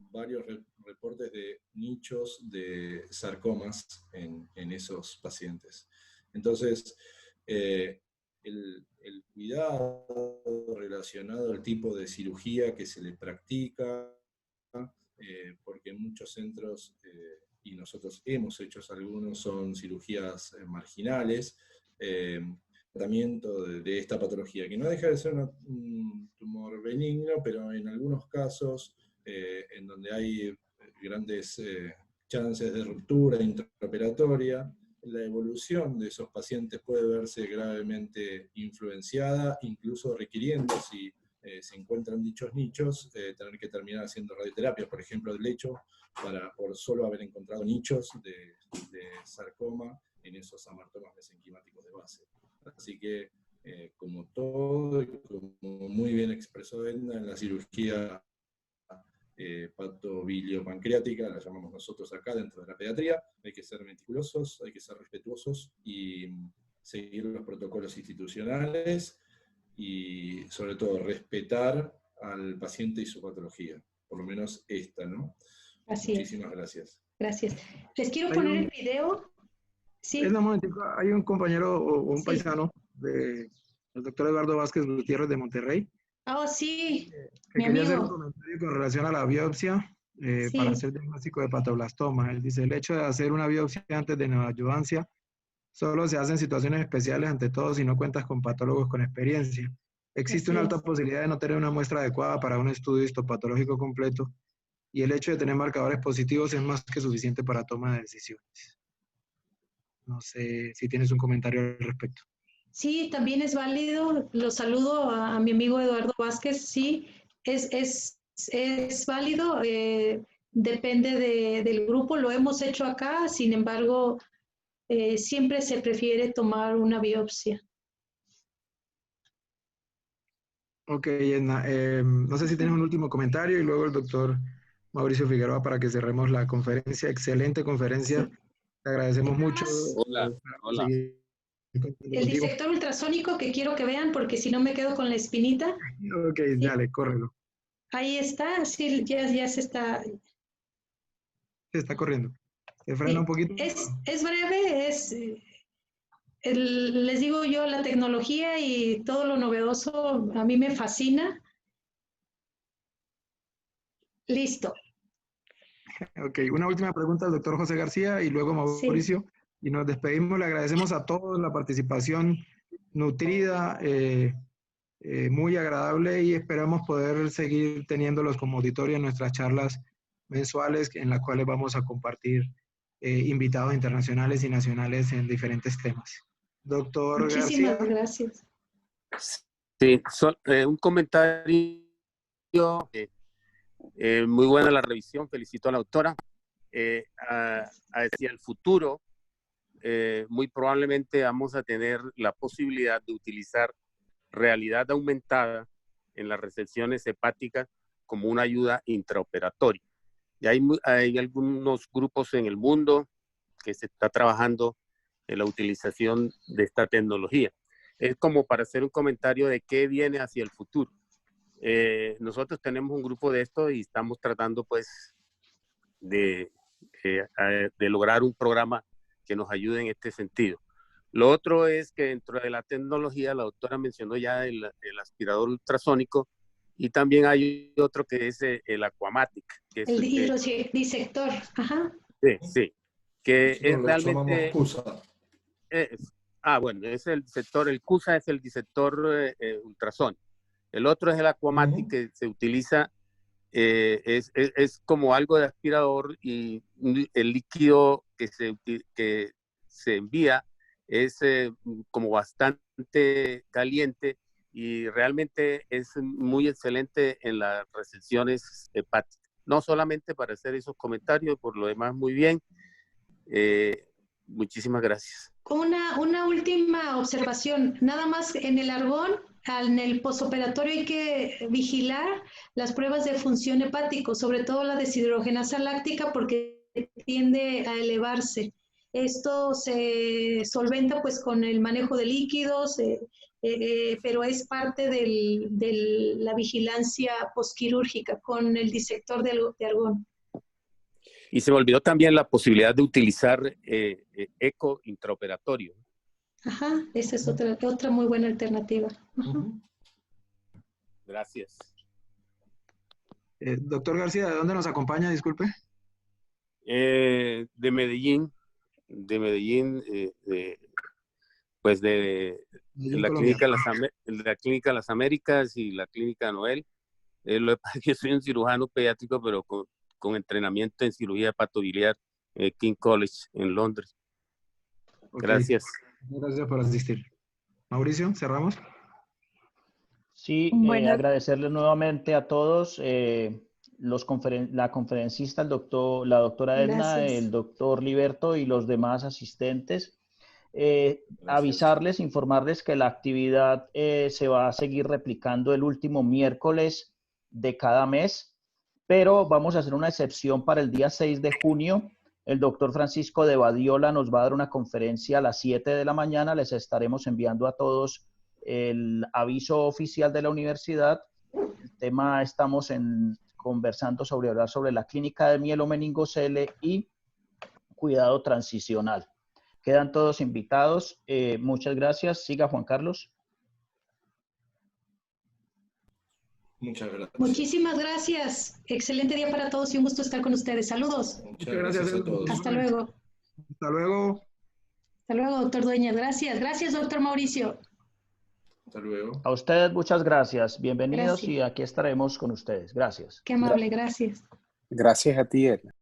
varios reportes de nichos de sarcomas en esos pacientes. Entonces, el cuidado relacionado al tipo de cirugía que se le practica, porque en muchos centros, y nosotros hemos hecho algunos, son cirugías marginales, tratamiento de esta patología, que no deja de ser un tumor benigno, pero en algunos casos, en donde hay grandes chances de ruptura intraoperatoria, la evolución de esos pacientes puede verse gravemente influenciada, incluso requiriendo, si se encuentran dichos nichos, tener que terminar haciendo radioterapia, por ejemplo, del lecho, por solo haber encontrado nichos de sarcoma en esos amartomas mesenquimáticos de base. Así que, como todo, y como muy bien expresó Edna, en la cirugía hepatobiliopancreática, la llamamos nosotros acá dentro de la pediatría, hay que ser meticulosos, hay que ser respetuosos y seguir los protocolos institucionales, y sobre todo respetar al paciente y su patología, por lo menos esta, ¿no? Así es. Muchísimas gracias. Gracias. Les quiero poner el video. Sí. Un momentico, hay un compañero o un Sí. paisano del doctor Eduardo Vázquez Gutiérrez de Monterrey Oh, sí, que mi quería hacer un amigo. comentario con relación a la biopsia para Sí, hacer diagnóstico de hepatoblastoma. Él dice, el hecho de hacer una biopsia antes de neoadjuvancia solo se hace en situaciones especiales, ante todo si no cuentas con patólogos con experiencia. Existe así una alta es. posibilidad de no tener una muestra adecuada para un estudio histopatológico completo y el hecho de tener marcadores positivos es más que suficiente para toma de decisiones. No sé si tienes un comentario al respecto. Sí, también es válido. Lo saludo a mi amigo Eduardo Vázquez. Sí, es válido. Depende del grupo. Lo hemos hecho acá. Sin embargo, siempre se prefiere tomar una biopsia. Ok, Edna, no sé si tienes un último comentario y luego el doctor Mauricio Figueroa para que cerremos la conferencia. Excelente conferencia. Sí. Te agradecemos mucho. Hola, Esperamos hola. seguir contando El contigo. disector ultrasónico que quiero que vean porque si no me quedo con la espinita. Ok, Sí. dale, córrelo. Ahí está. Sí, ya se está. Se está corriendo. Se frena Sí. un poquito. Es breve, les digo yo, la tecnología y todo lo novedoso a mí me fascina. Listo. Ok, una última pregunta al doctor José García y luego Mauricio. Sí. Y nos despedimos. Le agradecemos a todos la participación nutrida, muy agradable y esperamos poder seguir teniéndolos como auditorio en nuestras charlas mensuales en las cuales vamos a compartir invitados internacionales y nacionales en diferentes temas. Doctor Muchísimas García. Gracias. Sí, un comentario. Muy buena la revisión, felicito a la autora. Hacia el futuro, muy probablemente vamos a tener la posibilidad de utilizar realidad aumentada en las resecciones hepáticas como una ayuda intraoperatoria. Y hay algunos grupos en el mundo que se está trabajando en la utilización de esta tecnología. Es como para hacer un comentario de qué viene hacia el futuro. Nosotros tenemos un grupo de esto y estamos tratando pues de lograr un programa que nos ayude en este sentido. Lo otro es que dentro de la tecnología, la doctora mencionó ya el aspirador ultrasónico y también hay otro que es el Aquamatic. Que es el hidrodisector. Ajá. Sí, sí. Que Nosotros es realmente... CUSA. Bueno, es el disector, el CUSA es el disector ultrasónico. El otro es el Aquamatic que se utiliza, es como algo de aspirador y el líquido que se envía es como bastante caliente y realmente es muy excelente en las resecciones hepáticas. No solamente para hacer esos comentarios, por lo demás muy bien. Muchísimas gracias. Una última observación, nada más en el argón, en el posoperatorio hay que vigilar las pruebas de función hepático, sobre todo la deshidrogenasa láctica porque tiende a elevarse. Esto se solventa pues con el manejo de líquidos, pero es parte de la vigilancia posquirúrgica con el disector de argón. Y se me olvidó también la posibilidad de utilizar eco intraoperatorio. Ajá, esa es otra muy buena alternativa. Gracias. Doctor García, ¿de dónde nos acompaña? Disculpe. De Medellín, pues de la clínica Las Américas y la clínica Noel. Yo soy un cirujano pediátrico, pero con entrenamiento en cirugía hepatobiliar en King College en Londres. Okay. Gracias. Gracias por asistir. Mauricio, ¿cerramos? Sí, agradecerles nuevamente a todos, la conferencista, la doctora Edna, el doctor Liberto y los demás asistentes. Avisarles, informarles que la actividad se va a seguir replicando el último miércoles de cada mes, pero vamos a hacer una excepción para el día 6 de junio. El doctor Francisco de Badiola nos va a dar una conferencia a las 7 de la mañana. Les estaremos enviando a todos el aviso oficial de la universidad. El tema estamos conversando sobre hablar sobre la clínica de mielomeningocele y cuidado transicional. Quedan todos invitados. Muchas gracias. Siga, Juan Carlos. Muchas gracias. Muchísimas gracias. Excelente día para todos y un gusto estar con ustedes. Saludos. Muchas gracias a todos. Hasta luego. Hasta luego. Hasta luego, doctor Dueñas. Gracias. Gracias, doctor Mauricio. Hasta luego. A ustedes muchas gracias. Bienvenidos Gracias. y aquí estaremos con ustedes. Gracias. Qué amable, gracias. Gracias a ti, Edna.